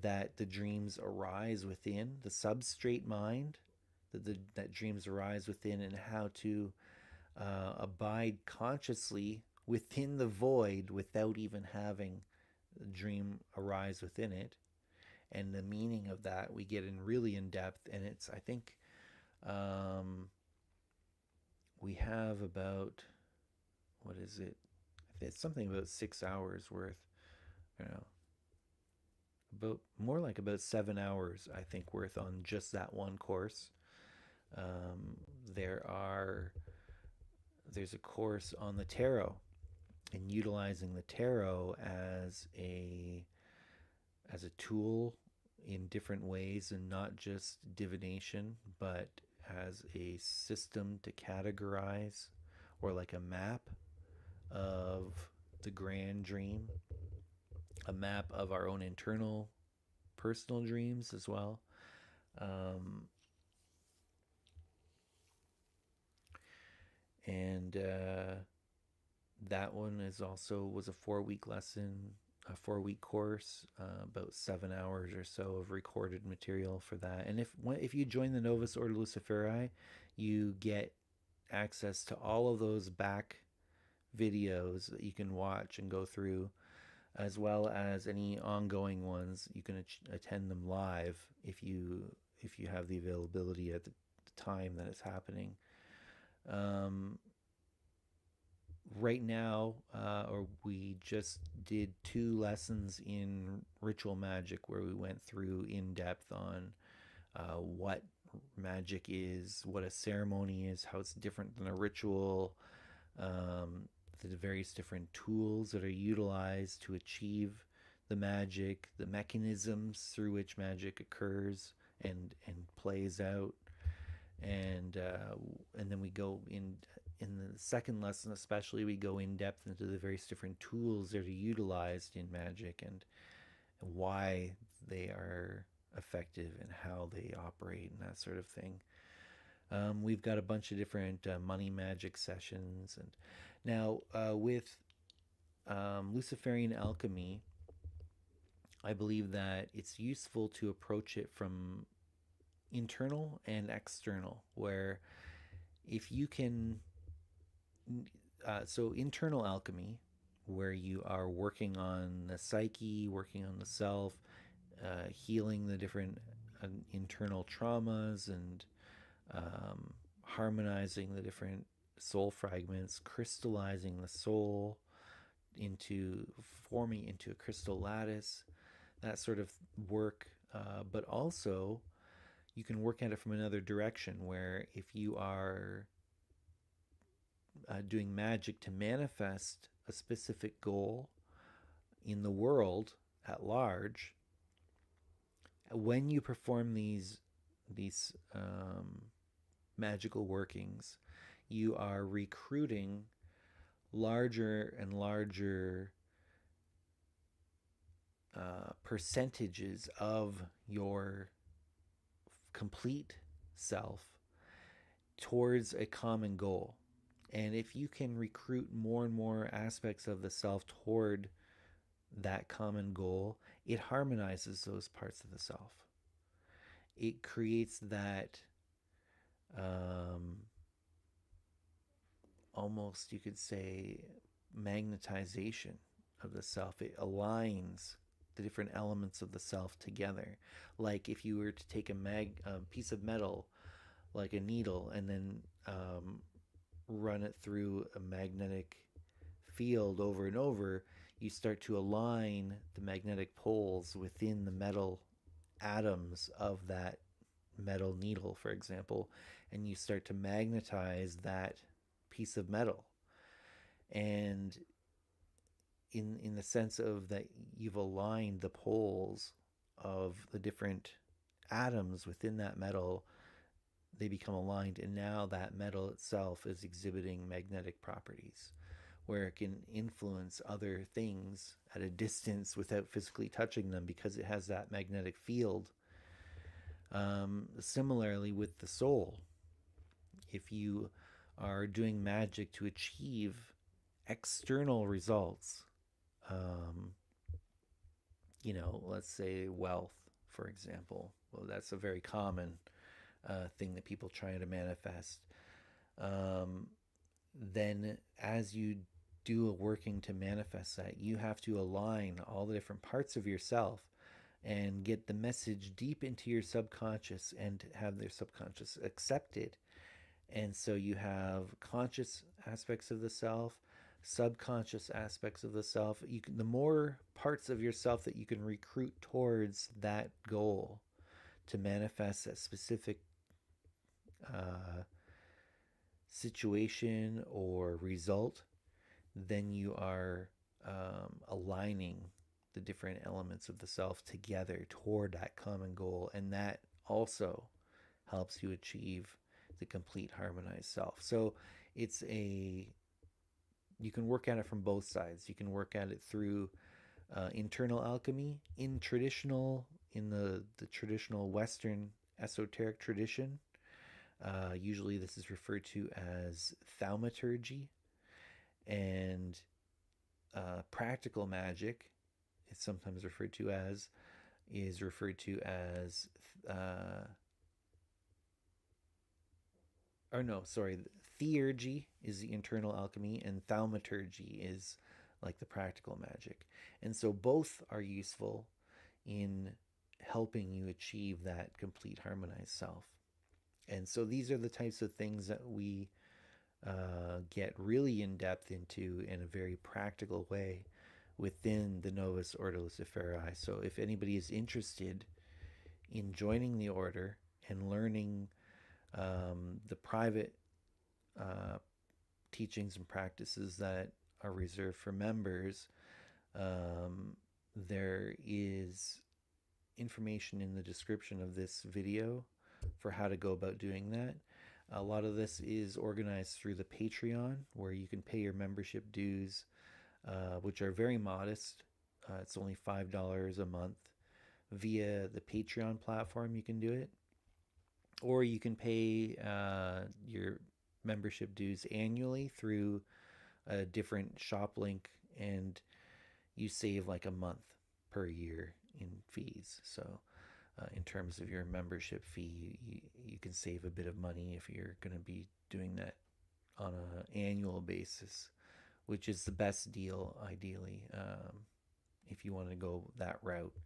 that the dreams arise within, the substrate mind that dreams arise within, and how to abide consciously within the void without even having the dream arise within it. And the meaning of that we get in really in depth, and it's, I think, we have about, what is it? It's something about 6 hours worth, about more like about 7 hours, I think, worth on just that one course. There's a course on the tarot and utilizing the tarot as a tool in different ways, and not just divination, but as a system to categorize, or like a map of the grand dream, a map of our own internal personal dreams as well. And that one was a 4-week lesson, a 4-week course, about 7 hours or so of recorded material for that. And if you join the Novus Ordo Luciferi, you get access to all of those back videos that you can watch and go through, as well as any ongoing ones. You can attend them live if you have the availability at the time that it's happening. Right now, or we just did 2 lessons in ritual magic, where we went through in depth on what magic is, what a ceremony is, how it's different than a ritual, the various different tools that are utilized to achieve the magic, the mechanisms through which magic occurs and plays out. And then we go in the second lesson, especially, we go in depth into the various different tools that are utilized in magic, and why they are effective and how they operate and that sort of thing. We've got a bunch of different money magic sessions. And now with Luciferian Alchemy, I believe that it's useful to approach it from internal and external, where if you can, so internal alchemy, where you are working on the psyche, working on the self, healing the different internal traumas, and harmonizing the different soul fragments, crystallizing the soul forming into a crystal lattice, that sort of work. But also, you can work at it from another direction, where if you are doing magic to manifest a specific goal in the world at large, when you perform these magical workings, you are recruiting larger and larger percentages of your complete self towards a common goal. And if you can recruit more and more aspects of the self toward that common goal, it harmonizes those parts of the self. It creates that almost, you could say, magnetization of the self. It aligns the different elements of the self together. Like if you were to take a piece of metal, like a needle, and then run it through a magnetic field over and over, you start to align the magnetic poles within the metal atoms of that metal needle, for example, and you start to magnetize that piece of metal. And in the sense of that, you've aligned the poles of the different atoms within that metal they become aligned, and now that metal itself is exhibiting magnetic properties where it can influence other things at a distance without physically touching them because it has that magnetic field. Similarly with the soul, if you are doing magic to achieve external results, um, let's say wealth, for example. Well, that's a very common thing that people try to manifest. Um, then, as you do a working to manifest that, you have to align all the different parts of yourself and get the message deep into your subconscious and have their subconscious accept it. And so you have conscious aspects of the self, subconscious aspects of the self. The more parts of yourself that you can recruit towards that goal to manifest that specific uh, situation or result, then you are aligning the different elements of the self together toward that common goal. And that also helps you achieve the complete harmonized self. So it's you can work at it from both sides. You can work at it through internal alchemy in the traditional Western esoteric tradition. Usually this is referred to as thaumaturgy, and practical magic is sometimes referred to as or no, sorry, theurgy is the internal alchemy, and thaumaturgy is like the practical magic. And so both are useful in helping you achieve that complete harmonized self. And so these are the types of things that we get really in depth into in a very practical way within the Novus Ordo Luciferi. So if anybody is interested in joining the order and learning the private teachings and practices that are reserved for members, there is information in the description of this video for how to go about doing that. A lot of this is organized through the Patreon, where you can pay your membership dues, which are very modest. It's only $5 a month. Via the Patreon platform, you can do it. Or you can pay your membership dues annually through a different shop link, and you save like a month per year in fees. So in terms of your membership fee, you can save a bit of money if you're going to be doing that on an annual basis, which is the best deal, ideally, if you want to go that route.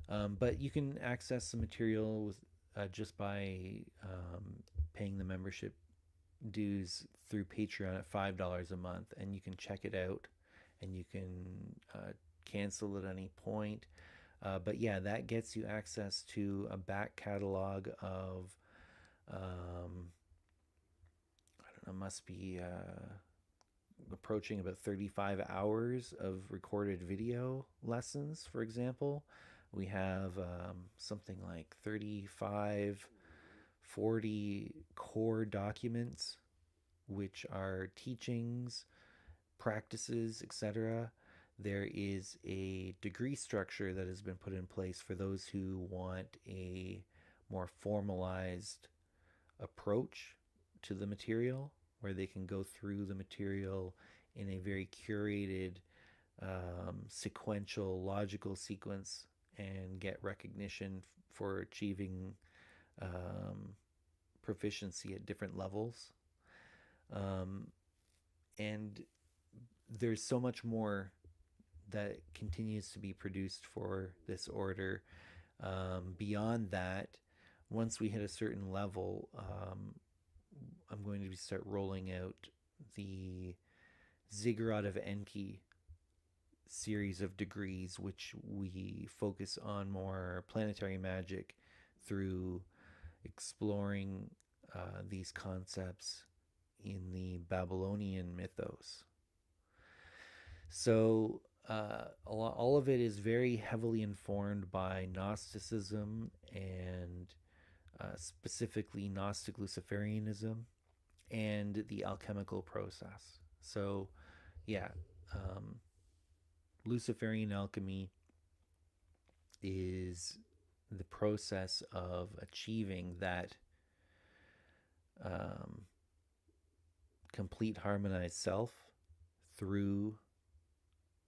But you can access the material with just by paying the membership dues through Patreon at $5 a month, and you can check it out, and you can cancel at any point. But yeah, that gets you access to a back catalog of, I don't know, must be approaching about 35 hours of recorded video lessons, for example. We have something like 35, 40 core documents, which are teachings, practices, etc. There is a degree structure that has been put in place for those who want a more formalized approach to the material, where they can go through the material in a very curated, sequential, logical sequence and get recognition for achieving proficiency at different levels. And there's so much more that continues to be produced for this order. Beyond that, once we hit a certain level, I'm going to start rolling out the Ziggurat of Enki series of degrees, which we focus on more planetary magic through exploring these concepts in the Babylonian mythos. So all of it is very heavily informed by Gnosticism and specifically Gnostic Luciferianism and the alchemical process. So, yeah, um, Luciferian alchemy is the process of achieving that um, complete harmonized self through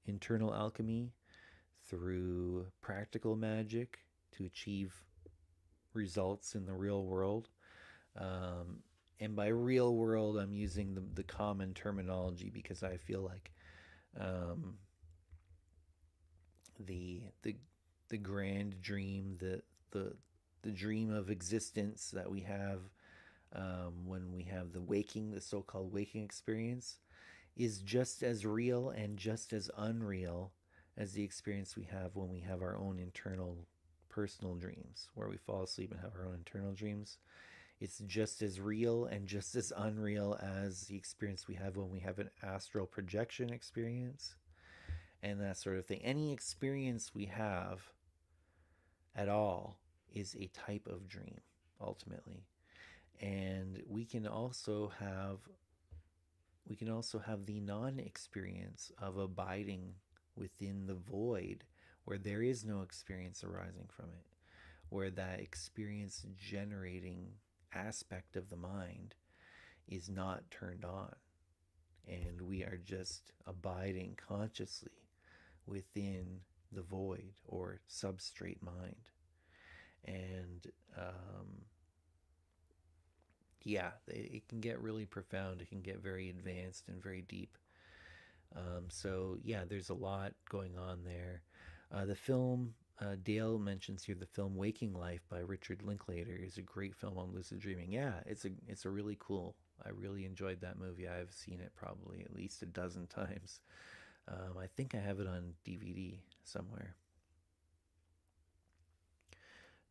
internal alchemy, through practical magic to achieve results in the real world. Um, and by real world, I'm using the common terminology because I feel like um, the the the grand dream, the dream of existence that we have when we have the so-called waking experience, is just as real and just as unreal as the experience we have when we have our own internal personal dreams, where we fall asleep and have our own internal dreams. It's just as real and just as unreal as the experience we have when we have an astral projection experience and that sort of thing. Any experience we have at all is a type of dream, ultimately. And we can also have the non-experience of abiding within the void, where there is no experience arising from it, where that experience generating aspect of the mind is not turned on, and we are just abiding consciously within the void or substrate mind. And yeah, it can get really profound. It can get very advanced and very deep. So yeah, there's a lot going on there. The film, Dale mentions here, the film Waking Life by Richard Linklater is a great film on lucid dreaming. Yeah, it's a really cool. I really enjoyed that movie. I've seen it probably at least a dozen times. I think I have it on DVD somewhere.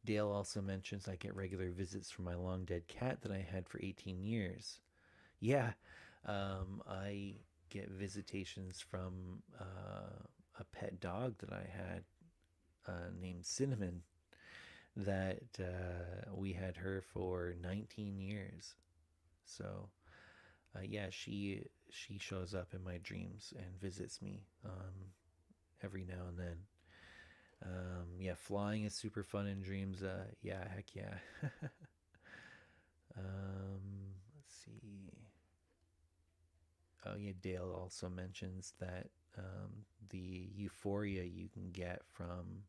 Dale also mentions I get regular visits from my long dead cat that I had for 18 years. Yeah, I get visitations from a pet dog that I had named Cinnamon, that we had her for 19 years. So, yeah, she shows up in my dreams and visits me every now and then. Yeah, flying is super fun in dreams. Yeah, heck yeah. Let's see. Oh yeah, Dale also mentions that the euphoria you can get from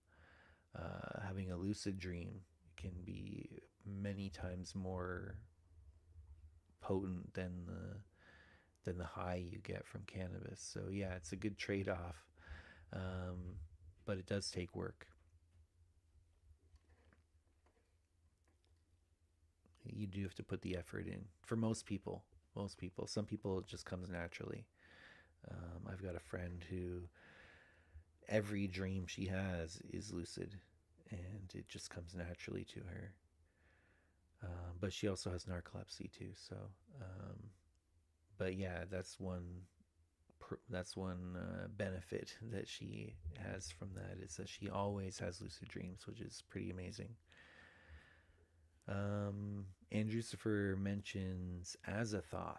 having a lucid dream can be many times more potent than the high you get from cannabis. So yeah, it's a good trade-off, but it does take work. You do have to put the effort in. For most people, some people it just comes naturally. I've got a friend who every dream she has is lucid, and it just comes naturally to her. But she also has narcolepsy too. So, but yeah, that's one benefit that she has from that, is that she always has lucid dreams, which is pretty amazing. Andrew Lucifer mentions Azathoth.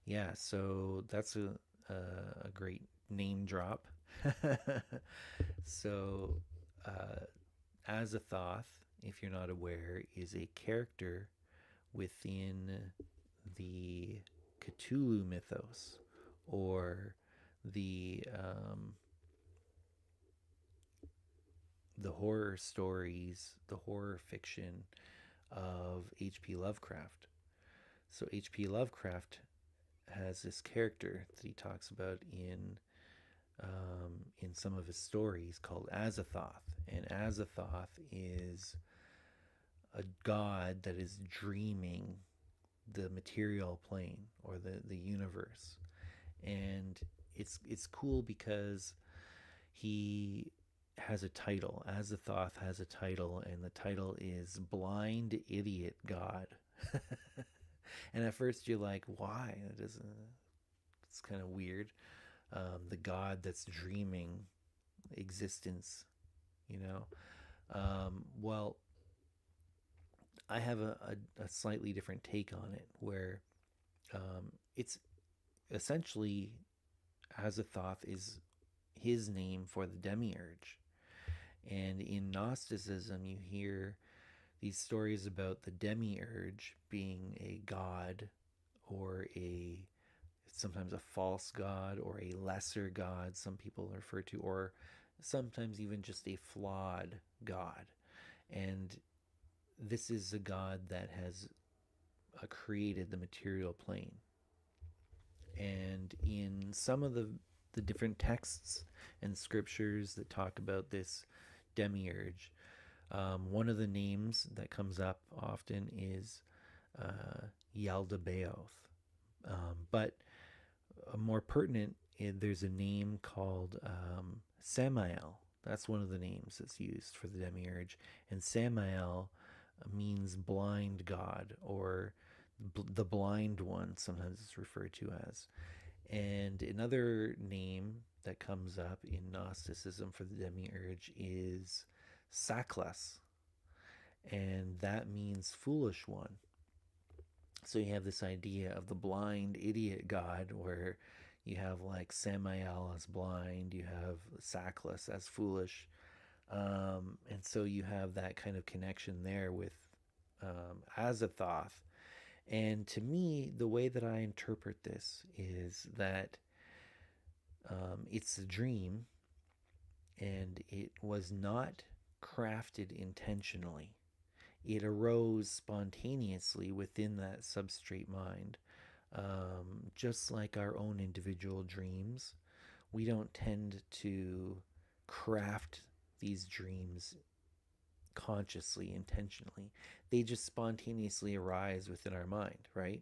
Yeah, so that's a great name drop. So, Azathoth, if you're not aware, is a character within the Cthulhu mythos, or the the horror stories, the horror fiction of H.P. Lovecraft. So H.P. Lovecraft has this character that he talks about in some of his stories called Azathoth, and Azathoth is a god that is dreaming the material plane, or the universe. And it's cool because he has a title. Azathoth has a title, and the title is Blind Idiot God. And at first you're like, why? It doesn't. It's kind of weird. The god that's dreaming existence, you know. Well, I have a slightly different take on it, where it's essentially Azathoth is his name for the demiurge. And in Gnosticism, you hear these stories about the demiurge being a god, or sometimes a false god, or a lesser god, some people refer to, or sometimes even just a flawed god. And this is a god that has created the material plane. And in some of the different texts and scriptures that talk about this demiurge, one of the names that comes up often is Yaldabaoth. But more pertinent, there's a name called Samael. That's one of the names that's used for the demiurge. And Samael means blind god, or the blind one, sometimes it's referred to as. And another name that comes up in Gnosticism for the demiurge is Saklas, and that means foolish one. So you have this idea of the blind idiot god, where you have like Samael as blind, you have Saklas as foolish, and so you have that kind of connection there with Azathoth. And to me, the way that I interpret this is that it's a dream, and it was not crafted intentionally. It arose spontaneously within that substrate mind. Just like our own individual dreams, we don't tend to craft these dreams consciously, intentionally. They just spontaneously arise within our mind, right?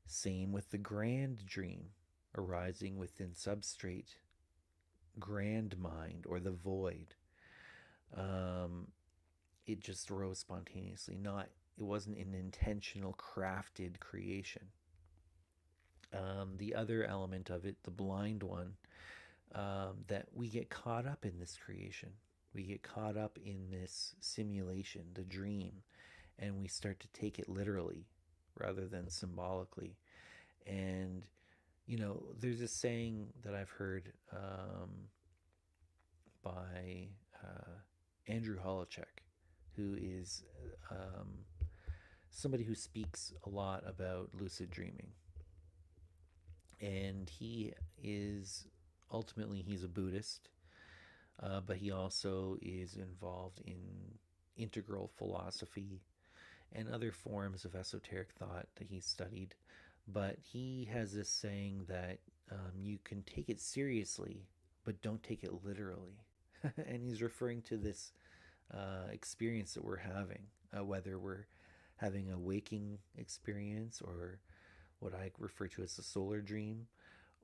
Same with the grand dream arising within substrate grand mind, or the void. It just arose spontaneously. It wasn't an intentional crafted creation. The other element of it, the blind one, that we get caught up in this creation. We get caught up in this simulation, the dream, and we start to take it literally rather than symbolically. And, there's a saying that I've heard by Andrew Holochek, who is somebody who speaks a lot about lucid dreaming. And he's a Buddhist, but he also is involved in integral philosophy and other forms of esoteric thought that he studied. But he has this saying that you can take it seriously, but don't take it literally. And he's referring to this experience that we're having, whether we're having a waking experience, or what I refer to as a solar dream,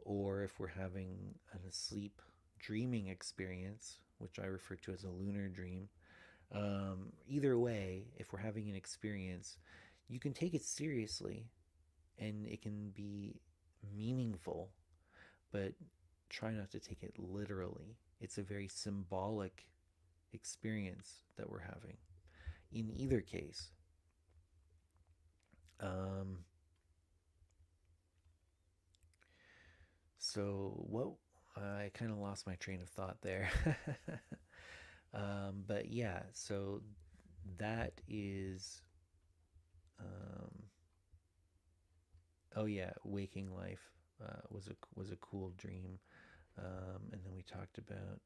or if we're having an asleep dreaming experience, which I refer to as a lunar dream. Either way, if we're having an experience, you can take it seriously and it can be meaningful, but try not to take it literally. It's a very symbolic experience that we're having in either case. So what, I kind of lost my train of thought there. But yeah, so that is, oh yeah, waking life was a cool dream. And then we talked about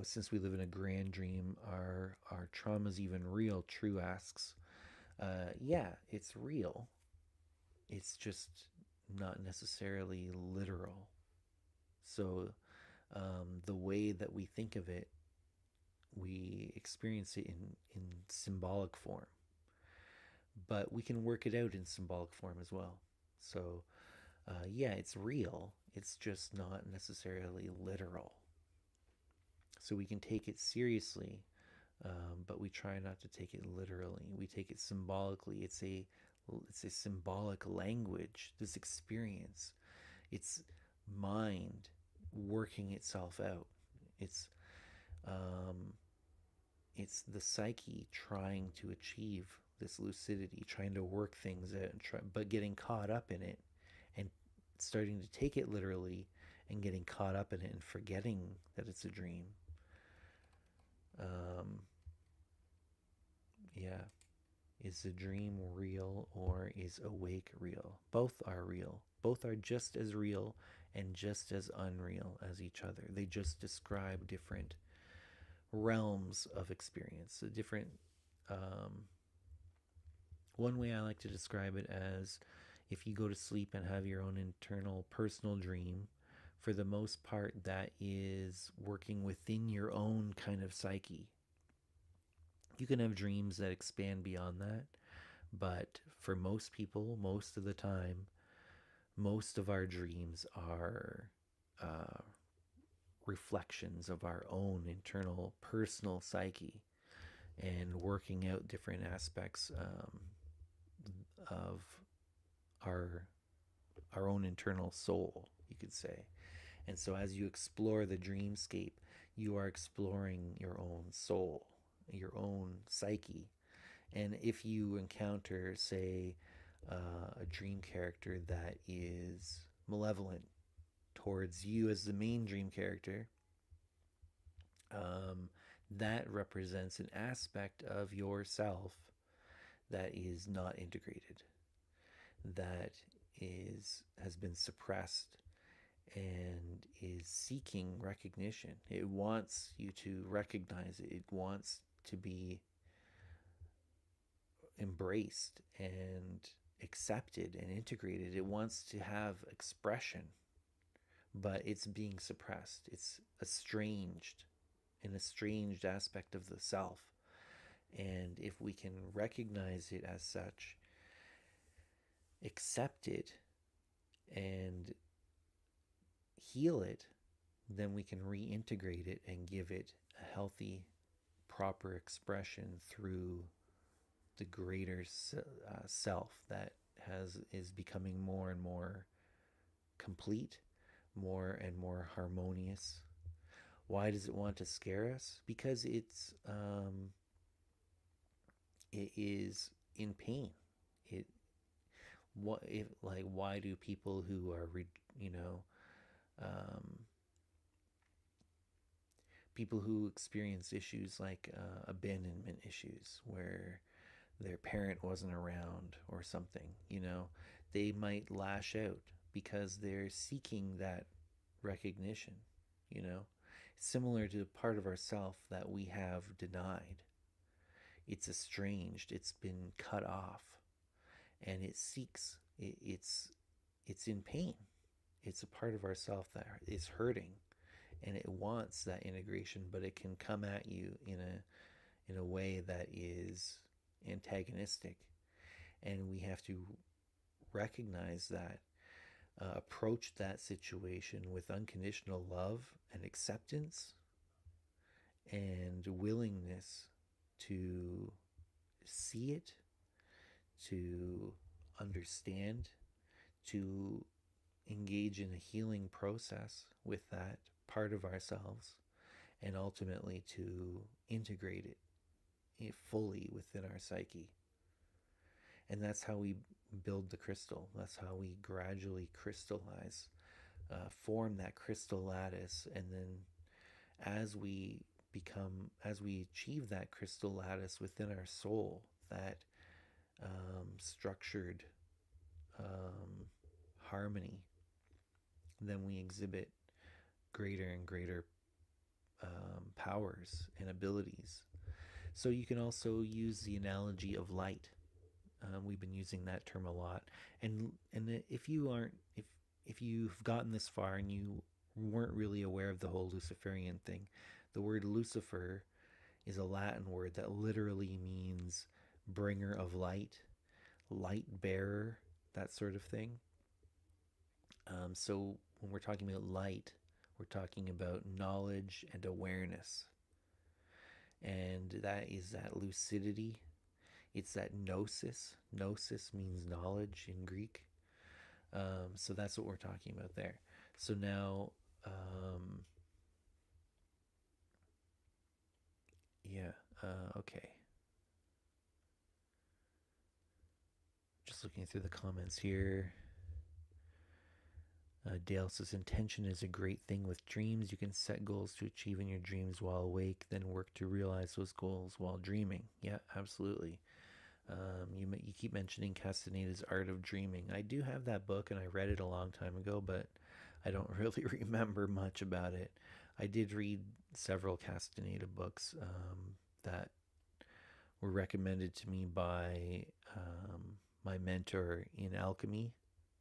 since we live in a grand dream, our trauma's even real? True asks. Yeah, it's real. It's just not necessarily literal. So the way that we think of it, we experience it in symbolic form. But we can work it out in symbolic form as well. So yeah, it's real. It's just not necessarily literal. So we can take it seriously, but we try not to take it literally. We take it symbolically. It's a symbolic language, this experience. It's mind working itself out. It's um, it's the psyche trying to achieve this lucidity, trying to work things out, but getting caught up in it and starting to take it literally and getting caught up in it and forgetting that it's a dream. Um, yeah. Is the dream real or is awake real? Both are real. Both are just as real and just as unreal as each other. They just describe different realms of experience. A different, um, one way I like to describe it as if you go to sleep and have your own internal personal dream, for the most part, that is working within your own kind of psyche. You can have dreams that expand beyond that, but for most people, most of the time, most of our dreams are uh, reflections of our own internal personal psyche and working out different aspects of our own internal soul, you could say. And so as you explore the dreamscape, you are exploring your own soul, your own psyche. And if you encounter, say, a dream character that is malevolent towards you as the main dream character, um, that represents an aspect of yourself that is not integrated, that has been suppressed and is seeking recognition. It wants you to recognize it. It wants to be embraced and accepted and integrated. It wants to have expression, but it's being suppressed. It's estranged, an estranged aspect of the self. And if we can recognize it as such, accept it, and heal it, then we can reintegrate it and give it a healthy, proper expression through the greater self that is becoming more and more complete, more and more harmonious. Why does it want to scare us? Because it is in pain. It what if like why do people who are um, people who experience issues like abandonment issues where their parent wasn't around or something, they might lash out because they're seeking that recognition, you know, similar to a part of ourself that we have denied. It's estranged, it's been cut off, and it seeks it's in pain. It's a part of ourself that is hurting and it wants that integration, but it can come at you in a way that is antagonistic, and we have to recognize that, approach that situation with unconditional love and acceptance and willingness to see it, to understand, to engage in a healing process with that part of ourselves, and ultimately to integrate it fully within our psyche. And that's how we build the crystal. That's how we gradually crystallize, form that crystal lattice. And then as we achieve that crystal lattice within our soul, that structured harmony, then we exhibit greater and greater powers and abilities. So you can also use the analogy of light. We've been using that term a lot, and if you've gotten this far and you weren't really aware of the whole Luciferian thing, the word Lucifer is a Latin word that literally means bringer of light, light bearer, that sort of thing. So when we're talking about light, we're talking about knowledge and awareness, and that is that lucidity. It's that gnosis. Gnosis means knowledge in Greek. So that's what we're talking about there. So now, Yeah. Okay. Just looking through the comments here. Dale says intention is a great thing with dreams. You can set goals to achieve in your dreams while awake, then work to realize those goals while dreaming. Yeah, absolutely. You keep mentioning Castaneda's Art of Dreaming. I do have that book, and I read it a long time ago, but I don't really remember much about it. I did read several Castaneda books that were recommended to me by my mentor in alchemy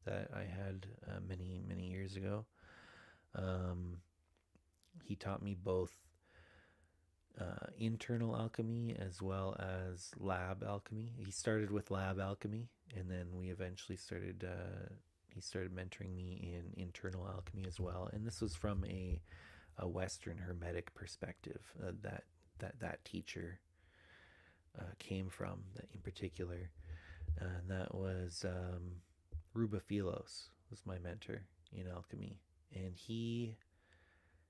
that I had many years ago. Um, he taught me both internal alchemy as well as lab alchemy. He started with lab alchemy, and then we eventually started. He started mentoring me in internal alchemy as well, and this was from a Western Hermetic perspective that teacher came from, in particular, and that was Rubophilos was my mentor in alchemy, and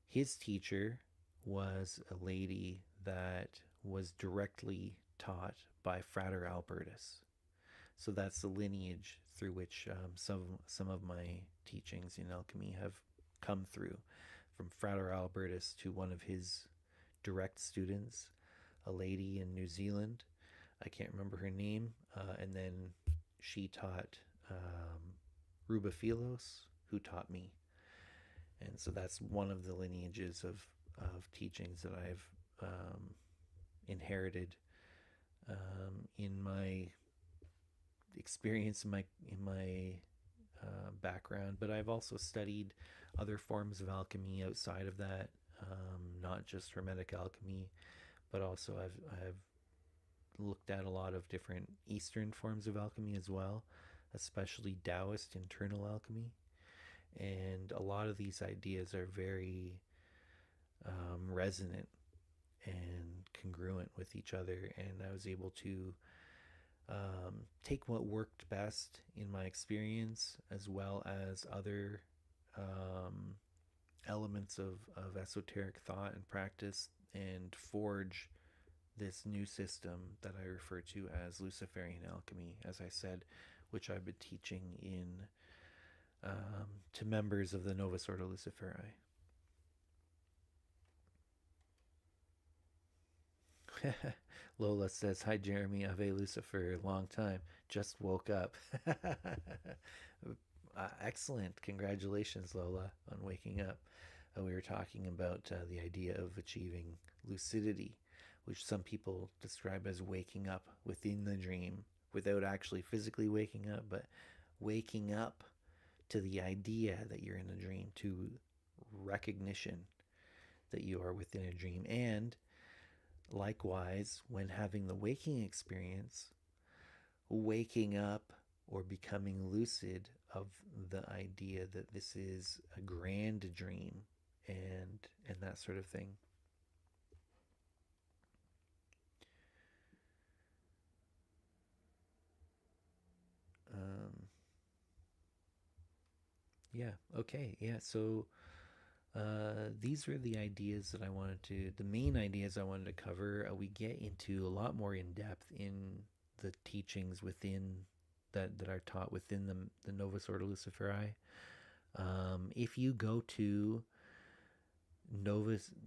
his teacher was a lady that was directly taught by Frater Albertus. So that's the lineage through which some of my teachings in alchemy have come through, from Frater Albertus to one of his direct students, a lady in New Zealand. I can't remember her name, and then she taught Rubophilos, who taught me. And so that's one of the lineages of teachings that I've inherited in my experience, in my background. But I've also studied other forms of alchemy outside of that, not just Hermetic alchemy, but also I've looked at a lot of different Eastern forms of alchemy as well, especially Taoist internal alchemy. And a lot of these ideas are very resonant and congruent with each other. And I was able to take what worked best in my experience, as well as other elements of esoteric thought and practice, and forge this new system that I refer to as Luciferian Alchemy, as I said, which I've been teaching in to members of the Novus Ordo Luciferi. Lola says, "Hi Jeremy, Ave Lucifer, long time. Just woke up." Excellent. Congratulations, Lola, on waking up. We were talking about the idea of achieving lucidity, which some people describe as waking up within the dream without actually physically waking up, but waking up to the idea that you're in a dream, to recognition that you are within a dream. And likewise, when having the waking experience, waking up or becoming lucid of the idea that this is a grand dream, and that sort of thing. Yeah, okay, yeah, so these were the ideas that the main ideas I wanted to cover. We get into a lot more in depth in the teachings within that are taught within the Novus Ordo Luciferi. If you go to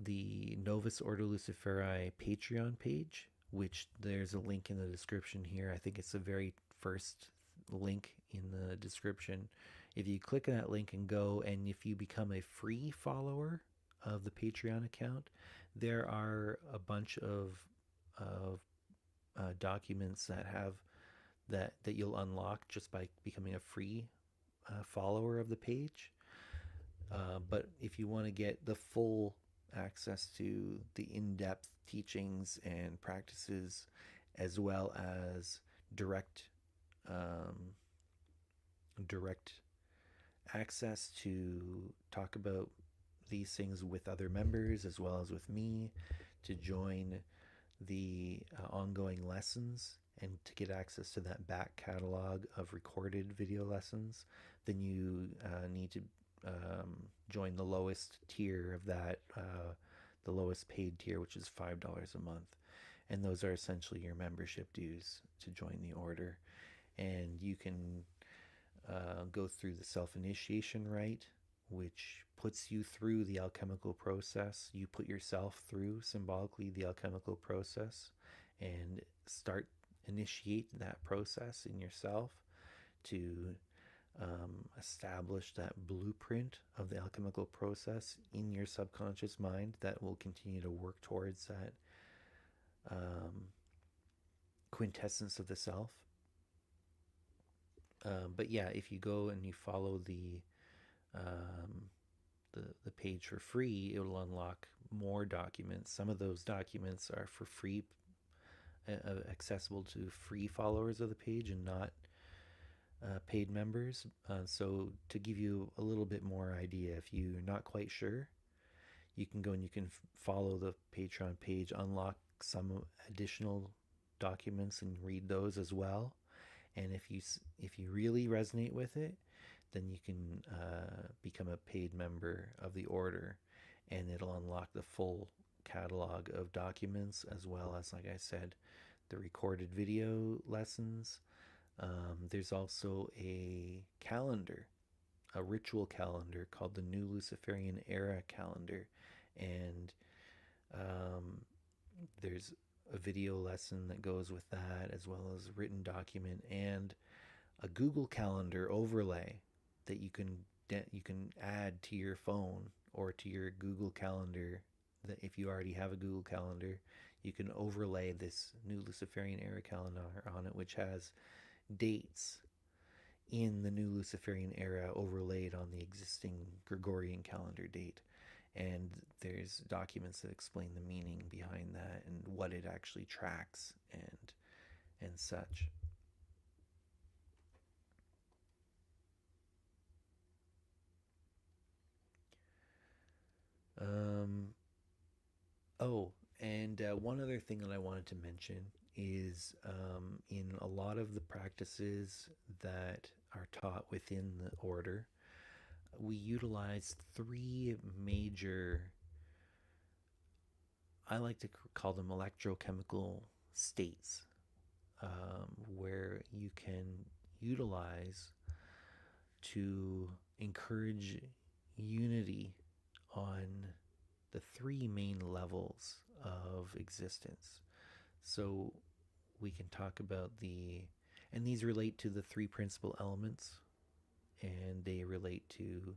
the Novus Ordo Luciferi Patreon page, which there's a link in the description here. I think it's the very first link in the description. If you click on that link and go, and if you become a free follower of the Patreon account, there are a bunch of documents that you'll unlock just by becoming a free follower of the page. But if you want to get the full access to the in-depth teachings and practices, as well as direct access to talk about these things with other members as well as with me, to join the ongoing lessons, and to get access to that back catalog of recorded video lessons, then you need to join the lowest tier of that, the lowest paid tier, which is $5 a month. And those are essentially your membership dues to join the order. And you can go through the self-initiation rite, which puts you through the alchemical process. You put yourself through, symbolically, the alchemical process and initiate that process in yourself to establish that blueprint of the alchemical process in your subconscious mind that will continue to work towards that quintessence of the self. But yeah, if you go and you follow the page for free, it will unlock more documents. Some of those documents are for free, accessible to free followers of the page and not paid members. So to give you a little bit more idea, if you're not quite sure, you can go and you can follow the Patreon page, unlock some additional documents and read those as well. And if you really resonate with it, then you can become a paid member of the order, and it'll unlock the full catalog of documents, as well as, like I said, the recorded video lessons. There's also a calendar, a ritual calendar called the New Luciferian Era calendar, and there's a video lesson that goes with that, as well as a written document and a Google Calendar overlay that you can add to your phone or to your Google Calendar. That if you already have a Google Calendar, you can overlay this New Luciferian Era calendar on it, which has dates in the New Luciferian Era overlaid on the existing Gregorian calendar date. And there's documents that explain the meaning behind that and what it actually tracks and such. And one other thing that I wanted to mention is in a lot of the practices that are taught within the order, we utilize three major, I like to call them electrochemical states, where you can utilize to encourage unity on the three main levels of existence. So we can talk about and these relate to the three principal elements, and they relate to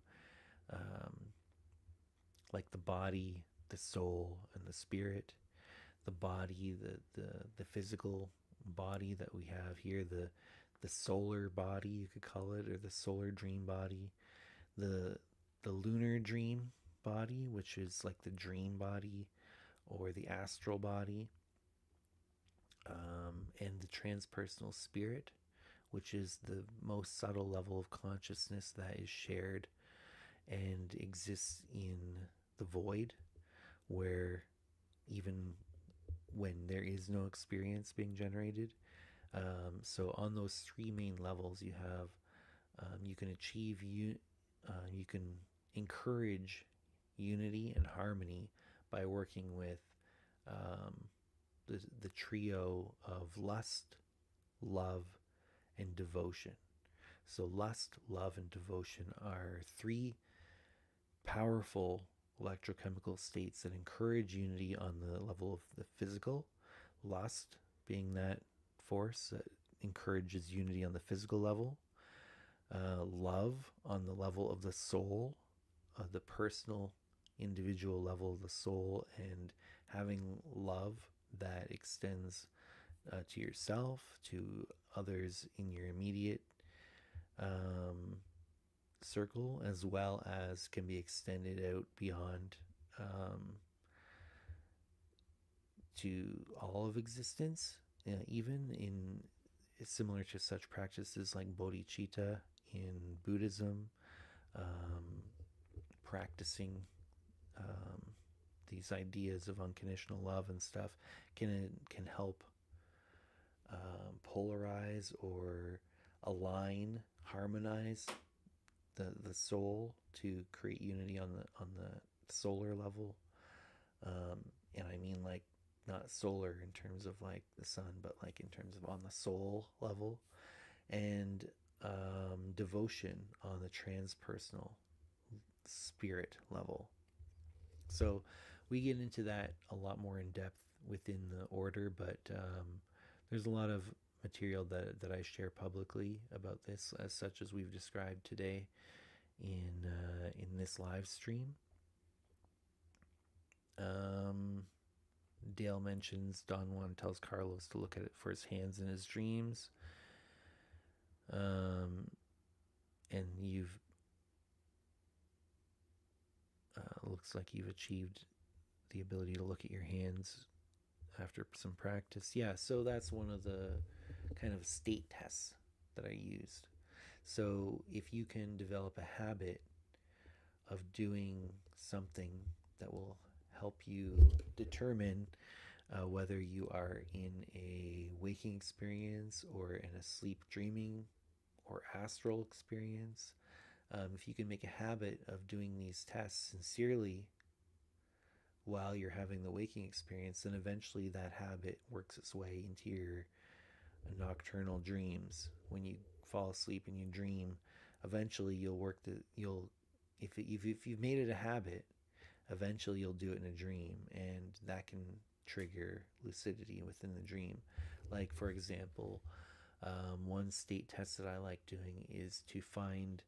like the body, the soul, and the spirit. The body, the physical body that we have here, the solar body, you could call it, or the solar dream body, the lunar dream body, which is like the dream body or the astral body, and the transpersonal spirit, which is the most subtle level of consciousness that is shared and exists in the void, where even when there is no experience being generated. So on those three main levels, you have you can achieve you can encourage unity and harmony by working with the trio of lust, love, and devotion. So lust, love, and devotion are three powerful electrochemical states that encourage unity on the level of the physical. Lust being that force that encourages unity on the physical level. Love on the level of the soul, the personal, individual level of the soul, and having love that extends to yourself, to others in your immediate circle, as well as can be extended out beyond to all of existence, even in similar to such practices like bodhicitta in Buddhism, practicing these ideas of unconditional love and stuff can help polarize or align, harmonize the soul to create unity on the solar level. And I mean, like, not solar in terms of like the sun, but like in terms of on the soul level, and devotion on the transpersonal spirit level. So we get into that a lot more in depth within the order, but there's a lot of material that I share publicly about this, as such as we've described today in this live stream. Dale mentions Don Juan tells Carlos to look at it for his hands in his dreams. And you've looks like you've achieved the ability to look at your hands after some practice. Yeah, so that's one of the kind of state tests that I used. So if you can develop a habit of doing something that will help you determine whether you are in a waking experience or in a sleep dreaming or astral experience, if you can make a habit of doing these tests sincerely while you're having the waking experience, then eventually that habit works its way into your nocturnal dreams. When you fall asleep and you dream, eventually if you've made it a habit, eventually you'll do it in a dream, and that can trigger lucidity within the dream. Like, for example, one state test that I like doing is to find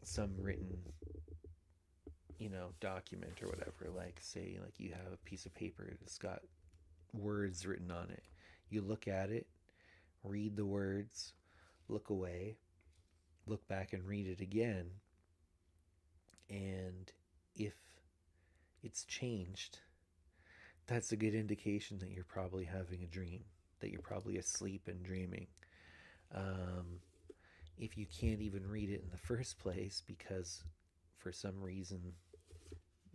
some written, document or whatever. Like, say, like you have a piece of paper that's got words written on it. You look at it, read the words, look away, look back and read it again. And if it's changed, that's a good indication that you're probably having a dream, that you're probably asleep and dreaming. If you can't even read it in the first place because for some reason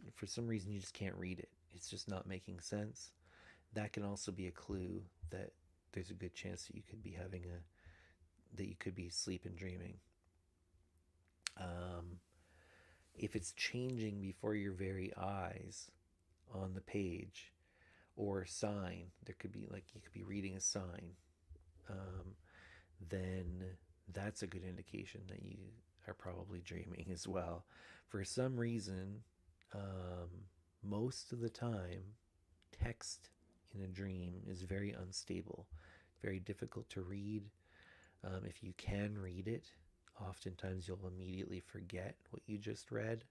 you just can't read it, it's just not making sense, that can also be a clue that there's a good chance that you could be asleep and dreaming. If it's changing before your very eyes on the page, or a sign, there could be, like, you could be reading a sign, then that's a good indication that you are probably dreaming as well. For some reason, most of the time, text in a dream is very unstable, very difficult to read. If you can read it, oftentimes you'll immediately forget what you just read.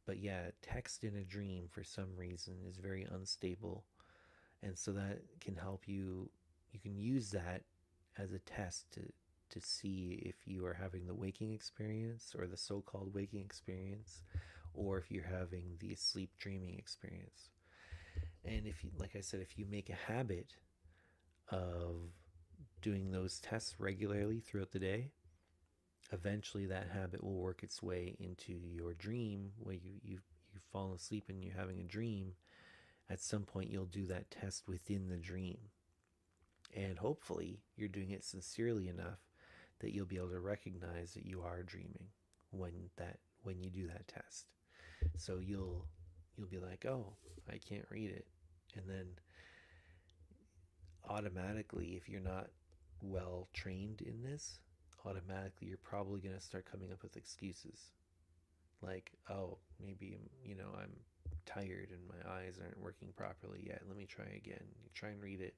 But yeah, text in a dream for some reason is very unstable. And so that can help you. You can use that as a test to see if you are having the waking experience, or the so-called waking experience, or if you're having the sleep dreaming experience. And if you, like I said, if you make a habit of doing those tests regularly throughout the day, eventually that habit will work its way into your dream, where you've fallen asleep and you're having a dream. At some point you'll do that test within the dream, and hopefully you're doing it sincerely enough that you'll be able to recognize that you are dreaming when you do that test. So you'll be like, oh, I can't read it. And then automatically, if you're not well trained in this, automatically you're probably going to start coming up with excuses. Like, oh, maybe, I'm tired and my eyes aren't working properly yet. Let me try again. You try and read it,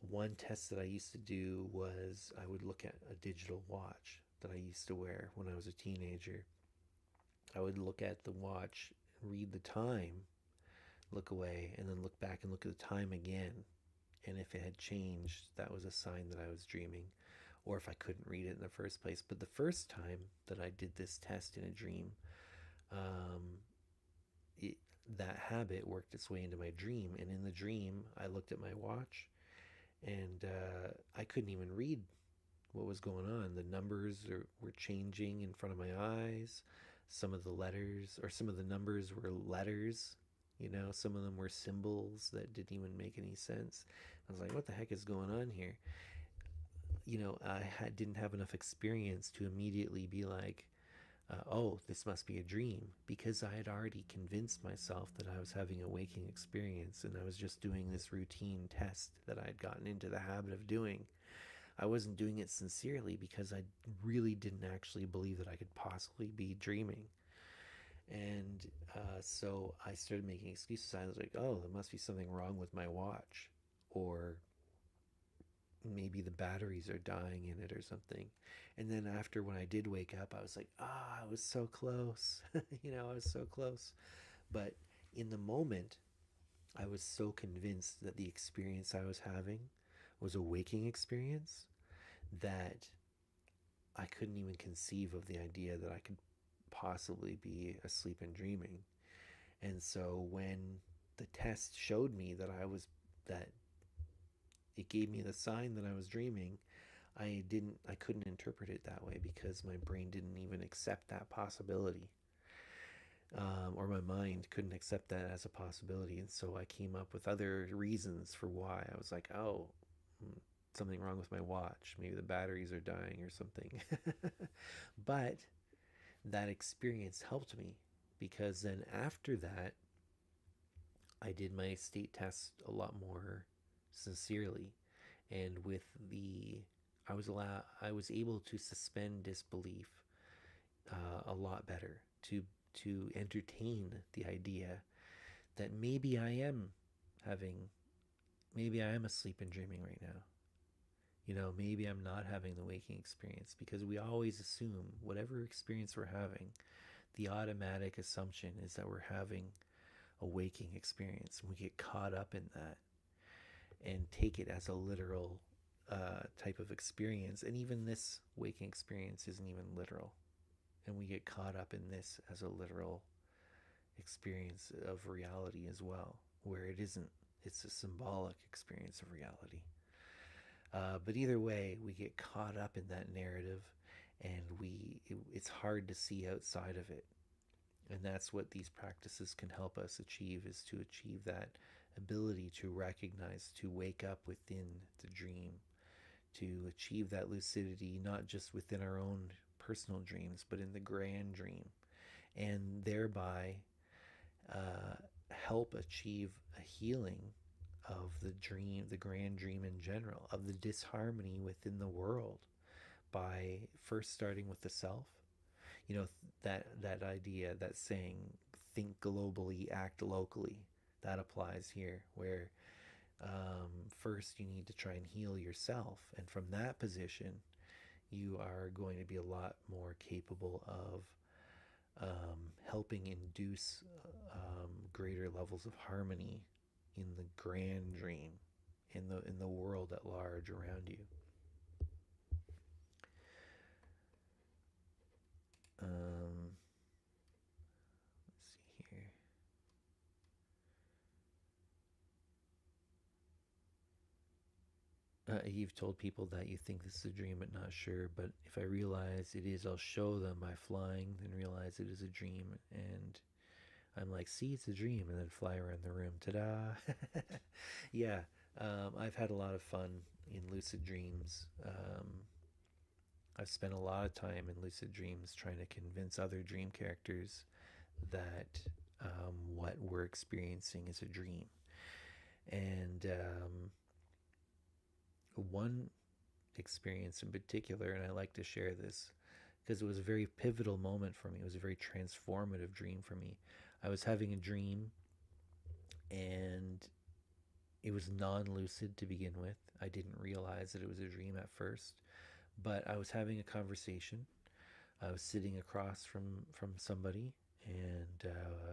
One test that I used to do was I would look at a digital watch that I used to wear when I was a teenager. I would look at the watch, read the time, look away, and then look back and look at the time again. And if it had changed, that was a sign that I was dreaming, or if I couldn't read it in the first place. But the first time that I did this test in a dream, that habit worked its way into my dream. And in the dream, I looked at my watch, and I couldn't even read what was going on. The numbers were changing in front of my eyes. Some of the letters, or some of the numbers, were letters. Some of them were symbols that didn't even make any sense. I was like, what the heck is going on here? Didn't have enough experience to immediately be like, oh, this must be a dream, because I had already convinced myself that I was having a waking experience, and I was just doing this routine test that I had gotten into the habit of doing. I wasn't doing it sincerely because I really didn't actually believe that I could possibly be dreaming. And so I started making excuses. I was like, oh, there must be something wrong with my watch. Or maybe the batteries are dying in it or something. And then after, when I did wake up, I was like, ah, I was so close. I was so close. But in the moment, I was so convinced that the experience I was having was a waking experience that I couldn't even conceive of the idea that I could possibly be asleep and dreaming. And so when the test showed me that it gave me the sign that I was dreaming, I couldn't interpret it that way because my brain didn't even accept that possibility. Or my mind couldn't accept that as a possibility. And so I came up with other reasons for why. I was like, oh, something wrong with my watch. Maybe the batteries are dying or something. But that experience helped me, because then after that, I did my state test a lot more sincerely, and with the I was able to suspend disbelief a lot better, to entertain the idea that having maybe I am asleep and dreaming right now. Maybe I'm not having the waking experience, because we always assume whatever experience we're having, the automatic assumption is that we're having a waking experience, and we get caught up in that and take it as a literal type of experience. And even this waking experience isn't even literal, and we get caught up in this as a literal experience of reality as well, where it isn't. It's a symbolic experience of reality. But either way, we get caught up in that narrative, and it's hard to see outside of it. And that's what these practices can help us achieve, is to achieve that ability to recognize, to wake up within the dream, to achieve that lucidity, not just within our own personal dreams, but in the grand dream, and thereby help achieve a healing of the dream, the grand dream in general, of the disharmony within the world, by first starting with the self. That idea, that saying, think globally, act locally, that applies here, where first you need to try and heal yourself, and from that position you are going to be a lot more capable of helping induce greater levels of harmony in the grand dream, in the world at large around you. Let's see here. You've told people that you think this is a dream but not sure, but if I realize it is, I'll show them by flying, then realize it is a dream, and I'm like, see, it's a dream, and then fly around the room. Ta-da! Yeah, I've had a lot of fun in lucid dreams. I've spent a lot of time in lucid dreams trying to convince other dream characters that what we're experiencing is a dream. And one experience in particular, and I like to share this because it was a very pivotal moment for me. It was a very transformative dream for me. I was having a dream, and it was non-lucid to begin with. I didn't realize that it was a dream at first, but I was having a conversation. I was sitting across from somebody, and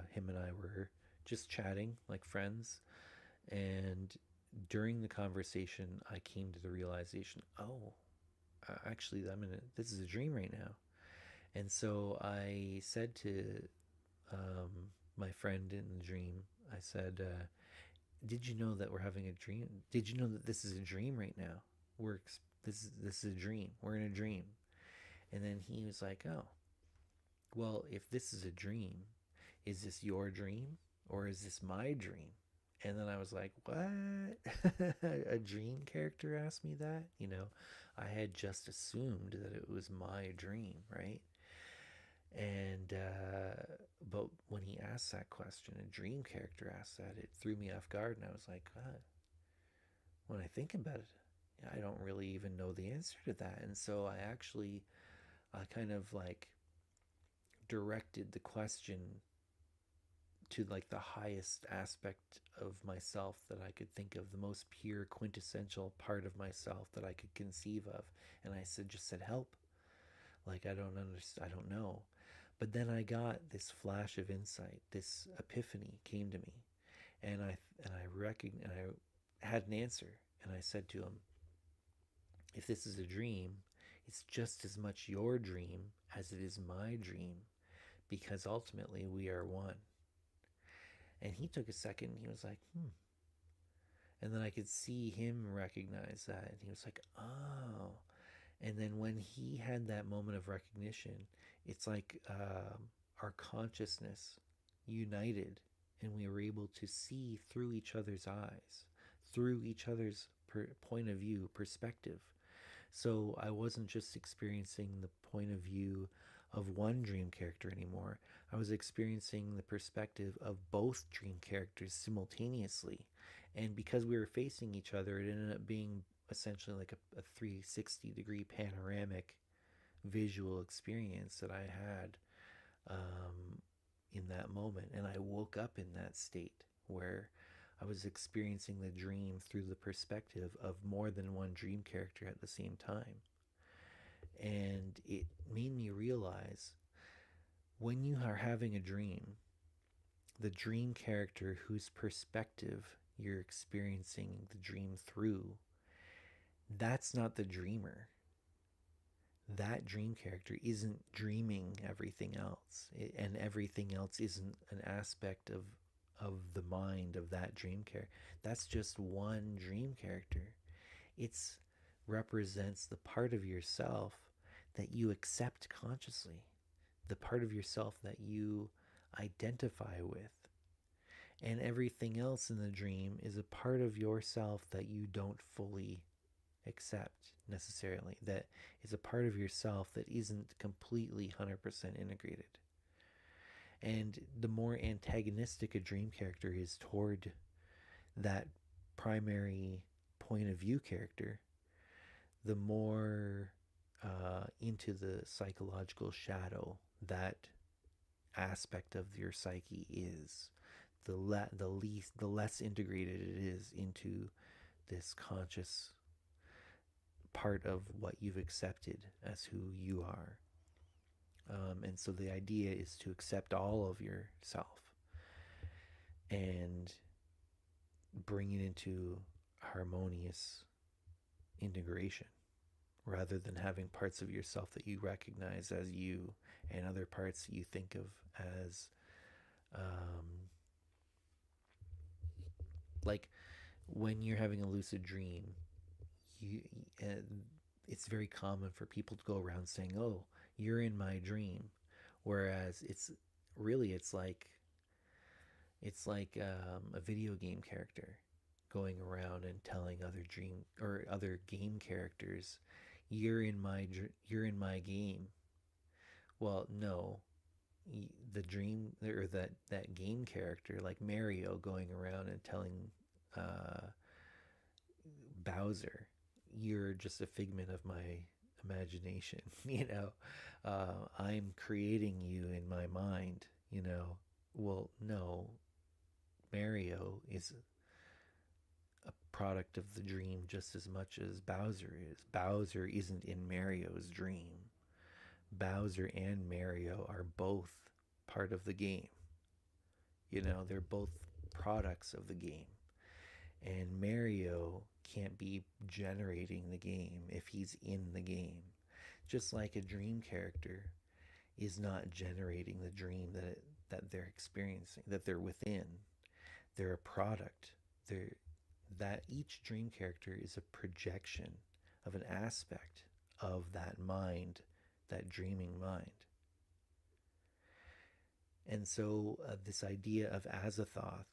him and I were just chatting like friends. And during the conversation, I came to the realization, oh, actually, this is a dream right now. And so I said to um, my friend in the dream, I said, did you know that we're having a dream? Did you know that this is a dream right now? This is a dream. We're in a dream. And then he was like, oh, well, if this is a dream, is this your dream or is this my dream? And then I was like, what? A dream character asked me that? I had just assumed that it was my dream, right? And but when he asked that question, a dream character asked that, it threw me off guard, and I was like, when I think about it, I don't really even know the answer to that. And so I actually kind of like directed the question to like the highest aspect of myself that I could think of, the most pure quintessential part of myself that I could conceive of. And I just said, help. Like, I don't understand, I don't know. But then I got this flash of insight, this epiphany came to me, and I had an answer, and I said to him, if this is a dream, it's just as much your dream as it is my dream, because ultimately we are one. And he took a second, and he was like, and then I could see him recognize that, and he was like, oh. And then when he had that moment of recognition, it's like our consciousness united, and we were able to see through each other's eyes, through each other's point of view, perspective. So I wasn't just experiencing the point of view of one dream character anymore. I was experiencing the perspective of both dream characters simultaneously. And because we were facing each other, it ended up being essentially like a 360-degree panoramic visual experience that I had in that moment. And I woke up in that state where I was experiencing the dream through the perspective of more than one dream character at the same time. And it made me realize, when you are having a dream, the dream character whose perspective you're experiencing the dream through, that's not the dreamer. That dream character isn't dreaming everything else, and everything else isn't an aspect of the mind of that dream character. That's just one dream character. It's represents the part of yourself that you accept consciously, the part of yourself that you identify with. And everything else in the dream is a part of yourself that you don't fully accept necessarily, that is a part of yourself that isn't completely 100% integrated. And the more antagonistic a dream character is toward that primary point of view character, the more into the psychological shadow that aspect of your psyche is, the less integrated it is into this conscious part of what you've accepted as who you are. And so the idea is to accept all of yourself and bring it into harmonious integration, rather than having parts of yourself that you recognize as you and other parts that you think of as like when you're having a lucid dream, you it's very common for people to go around saying, oh, you're in my dream, whereas it's like a video game character going around and telling other dream or other game characters, you're in my game. Well, no, the dream or that game character, like Mario, going around and telling Bowser, you're just a figment of my imagination. I'm creating you in my mind. Well, no, Mario is a product of the dream just as much as Bowser is. Bowser isn't in Mario's dream. Bowser and Mario are both part of the game. They're both products of the game. And Mario can't be generating the game if he's in the game. Just like a dream character is not generating the dream that they're experiencing, that they're within. They're a product. That each dream character is a projection of an aspect of that mind, that dreaming mind. And so this idea of Azathoth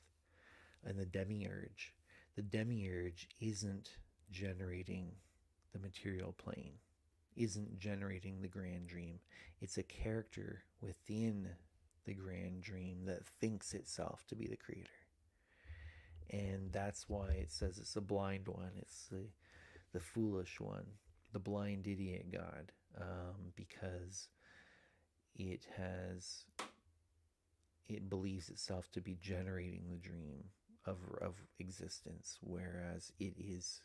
and the demiurge isn't generating the material plane. isn't generating the grand dream. It's a character within the grand dream that thinks itself to be the creator. And that's why it says it's a blind one. It's the foolish one, the blind idiot god, because it believes itself to be generating the dream of existence, whereas it is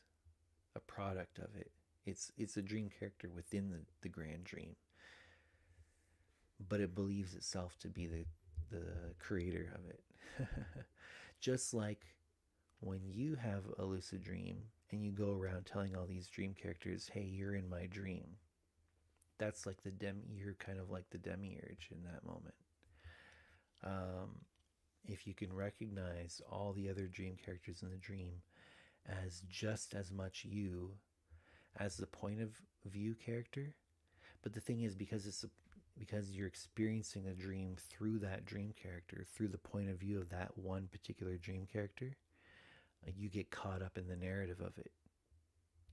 a product of it. It's a dream character within the grand dream, but it believes itself to be the creator of it. Just like when you have a lucid dream and you go around telling all these dream characters, hey, you're in my dream. That's like you're kind of like the demiurge in that moment. If you can recognize all the other dream characters in the dream as just as much you as the point of view character, but the thing is, because you're experiencing a dream through that dream character, through the point of view of that one particular dream character, you get caught up in the narrative of it.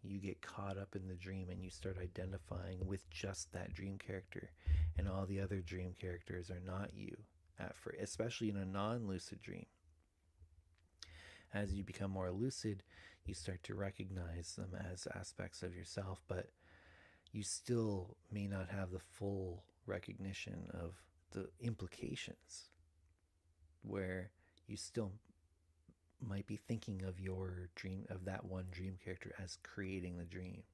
You get caught up in the dream and you start identifying with just that dream character, and all the other dream characters are not you at first, especially in a non-lucid dream. As you become more lucid, you start to recognize them as aspects of yourself, but you still may not have the full recognition of the implications, where you still might be thinking of your dream, of that one dream character, as creating the dream,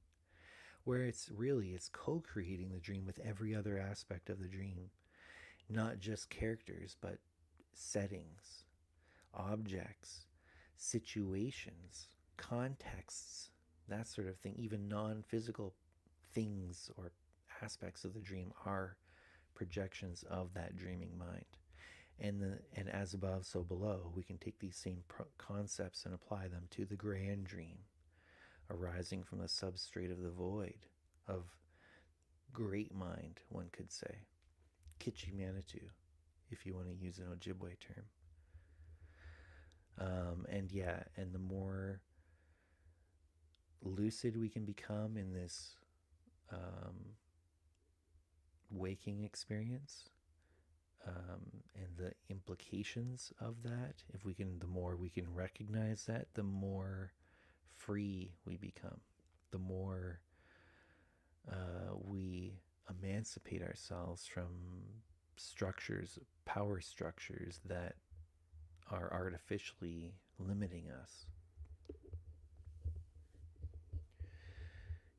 where it's co-creating the dream with every other aspect of the dream, not just characters, but settings, objects, situations, contexts, that sort of thing. Even non-physical things or aspects of the dream are projections of that dreaming mind. And as above, so below, we can take these same concepts and apply them to the grand dream, arising from the substrate of the void, of great mind, one could say. Kitchi Manitou, if you want to use an Ojibwe term. And the more lucid we can become in this waking experience, and the implications of that, the more we can recognize that, the more free we become, the more we emancipate ourselves from power structures that are artificially limiting us.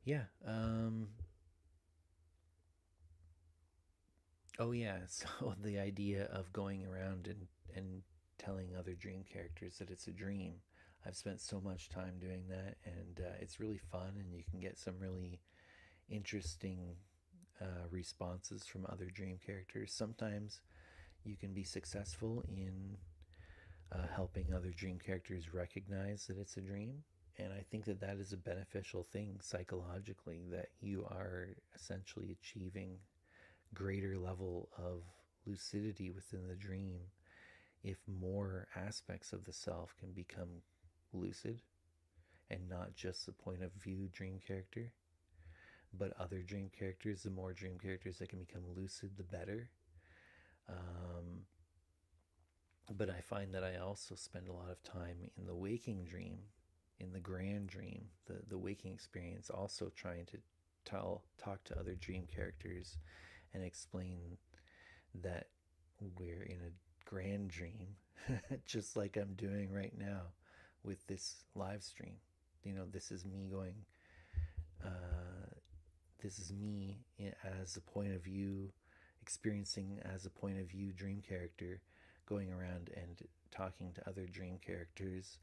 Yeah. Oh yeah, so the idea of going around and telling other dream characters that it's a dream. I've spent so much time doing that, and it's really fun, and you can get some really interesting responses from other dream characters. Sometimes you can be successful in helping other dream characters recognize that it's a dream. And I think that is a beneficial thing psychologically, that you are essentially achieving greater level of lucidity within the dream if more aspects of the self can become lucid, and not just the point of view dream character, but other dream characters. The more dream characters that can become lucid, the better. But I find that I also spend a lot of time in the waking dream, in the grand dream, the waking experience, also trying to talk to other dream characters and explain that we're in a grand dream, just like I'm doing right now with this live stream. This is me going, this is me as a point of view, experiencing as a point of view dream character, going around and talking to other dream characters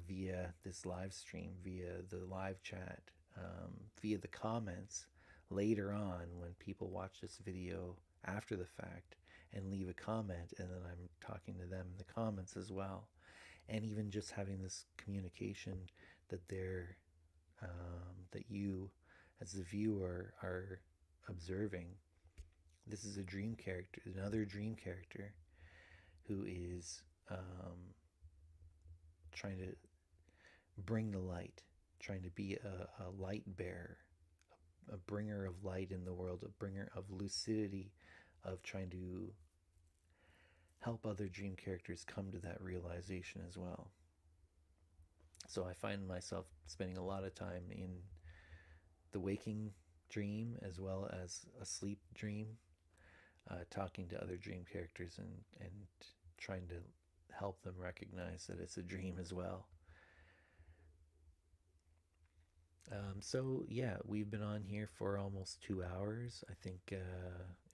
via this live stream, via the live chat, via the comments later on when people watch this video after the fact and leave a comment, and then I'm talking to them in the comments as well. And even just having this communication that that you as the viewer are observing. This is a dream character, another dream character, who is trying to bring the light, trying to be a light bearer, a bringer of light in the world, a bringer of lucidity, of trying to help other dream characters come to that realization as well. So I find myself spending a lot of time in the waking dream as well as a sleep dream, talking to other dream characters and trying to help them recognize that it's a dream as well. So yeah, we've been on here for almost 2 hours. I think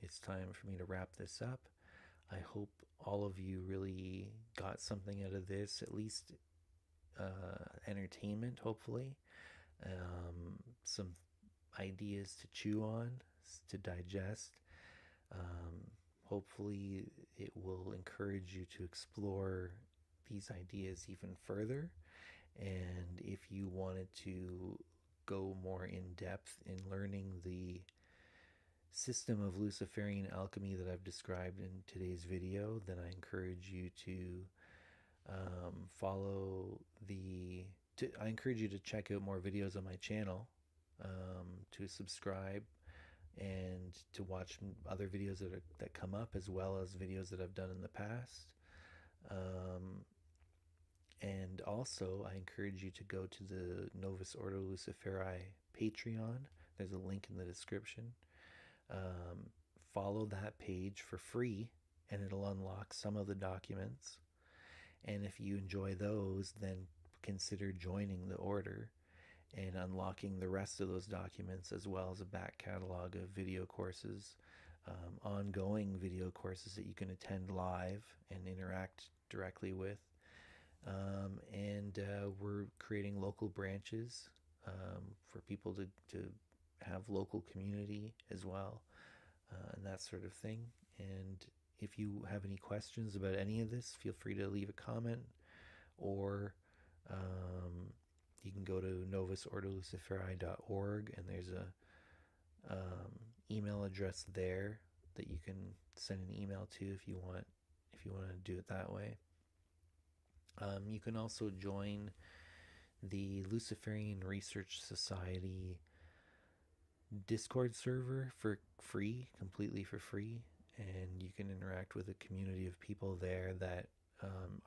it's time for me to wrap this up. I hope all of you really got something out of this, at least entertainment, hopefully. Some ideas to chew on, to digest. Hopefully, it will encourage you to explore these ideas even further. And if you wanted to go more in depth in learning the system of Luciferian alchemy that I've described in today's video, then I encourage you to I encourage you to check out more videos on my channel, to subscribe, and to watch other videos that come up, as well as videos that I've done in the past. And also, I encourage you to go to the Novus Ordo Luciferi Patreon. There's a link in the description. Follow that page for free, and it'll unlock some of the documents. And if you enjoy those, then consider joining the order and unlocking the rest of those documents, as well as a back catalog of video courses, ongoing video courses that you can attend live and interact directly with. And we're creating local branches for people to have local community as well, and that sort of thing. And if you have any questions about any of this, feel free to leave a comment, or you can go to novusordoluciferi.org, and there's a email address there that you can send an email to if you want to do it that way. You can also join the Luciferian Research Society Discord server for free, completely for free, and you can interact with a community of people there that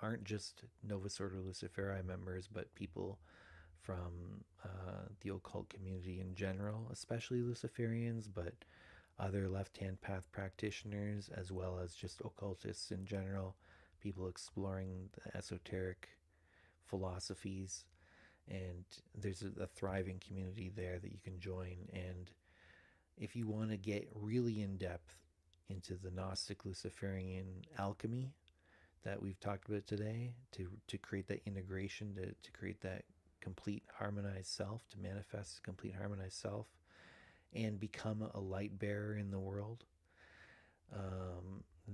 aren't just Novus Ordo Luciferi members, but people from the occult community in general, especially Luciferians, but other left-hand path practitioners, as well as just occultists in general, people exploring the esoteric philosophies. And there's a thriving community there that you can join. And if you want to get really in depth into the Gnostic Luciferian alchemy that we've talked about today, to create that integration, to create that complete harmonized self, to manifest a complete harmonized self, and become a light bearer in the world,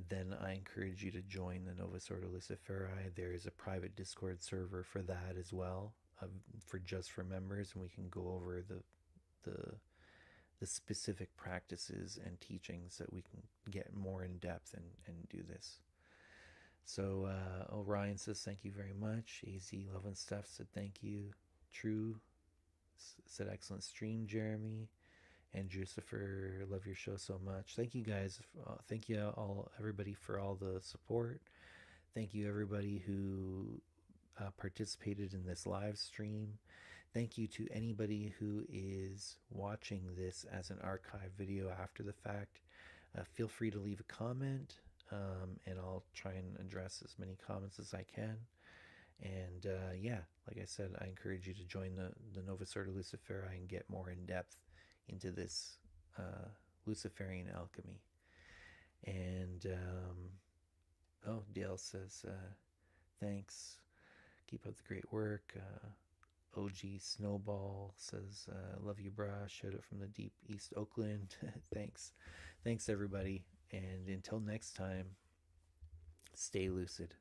then I encourage you to join the Novus Ordo Luciferi. There is a private Discord server for that as well, for members, and we can go over the specific practices and teachings that we can get more in depth and do this. So Orion says thank you very much. AZ Love and Stuff said thank you. True said excellent stream, Jeremy. And Lucifer, love your show so much. Thank you guys. Thank you everybody for all the support. Thank you everybody who participated in this live stream. Thank you to anybody who is watching this as an archive video after the fact. Feel free to leave a comment, and I'll try and address as many comments as I can. And yeah, like I said, I encourage you to join the Novus Ordo Luciferi and get more in depth into this Luciferian alchemy. And Dale says thanks, keep up the great work. OG Snowball says love you, brah, shout out from the deep East Oakland. Thanks everybody, and until next time, stay lucid.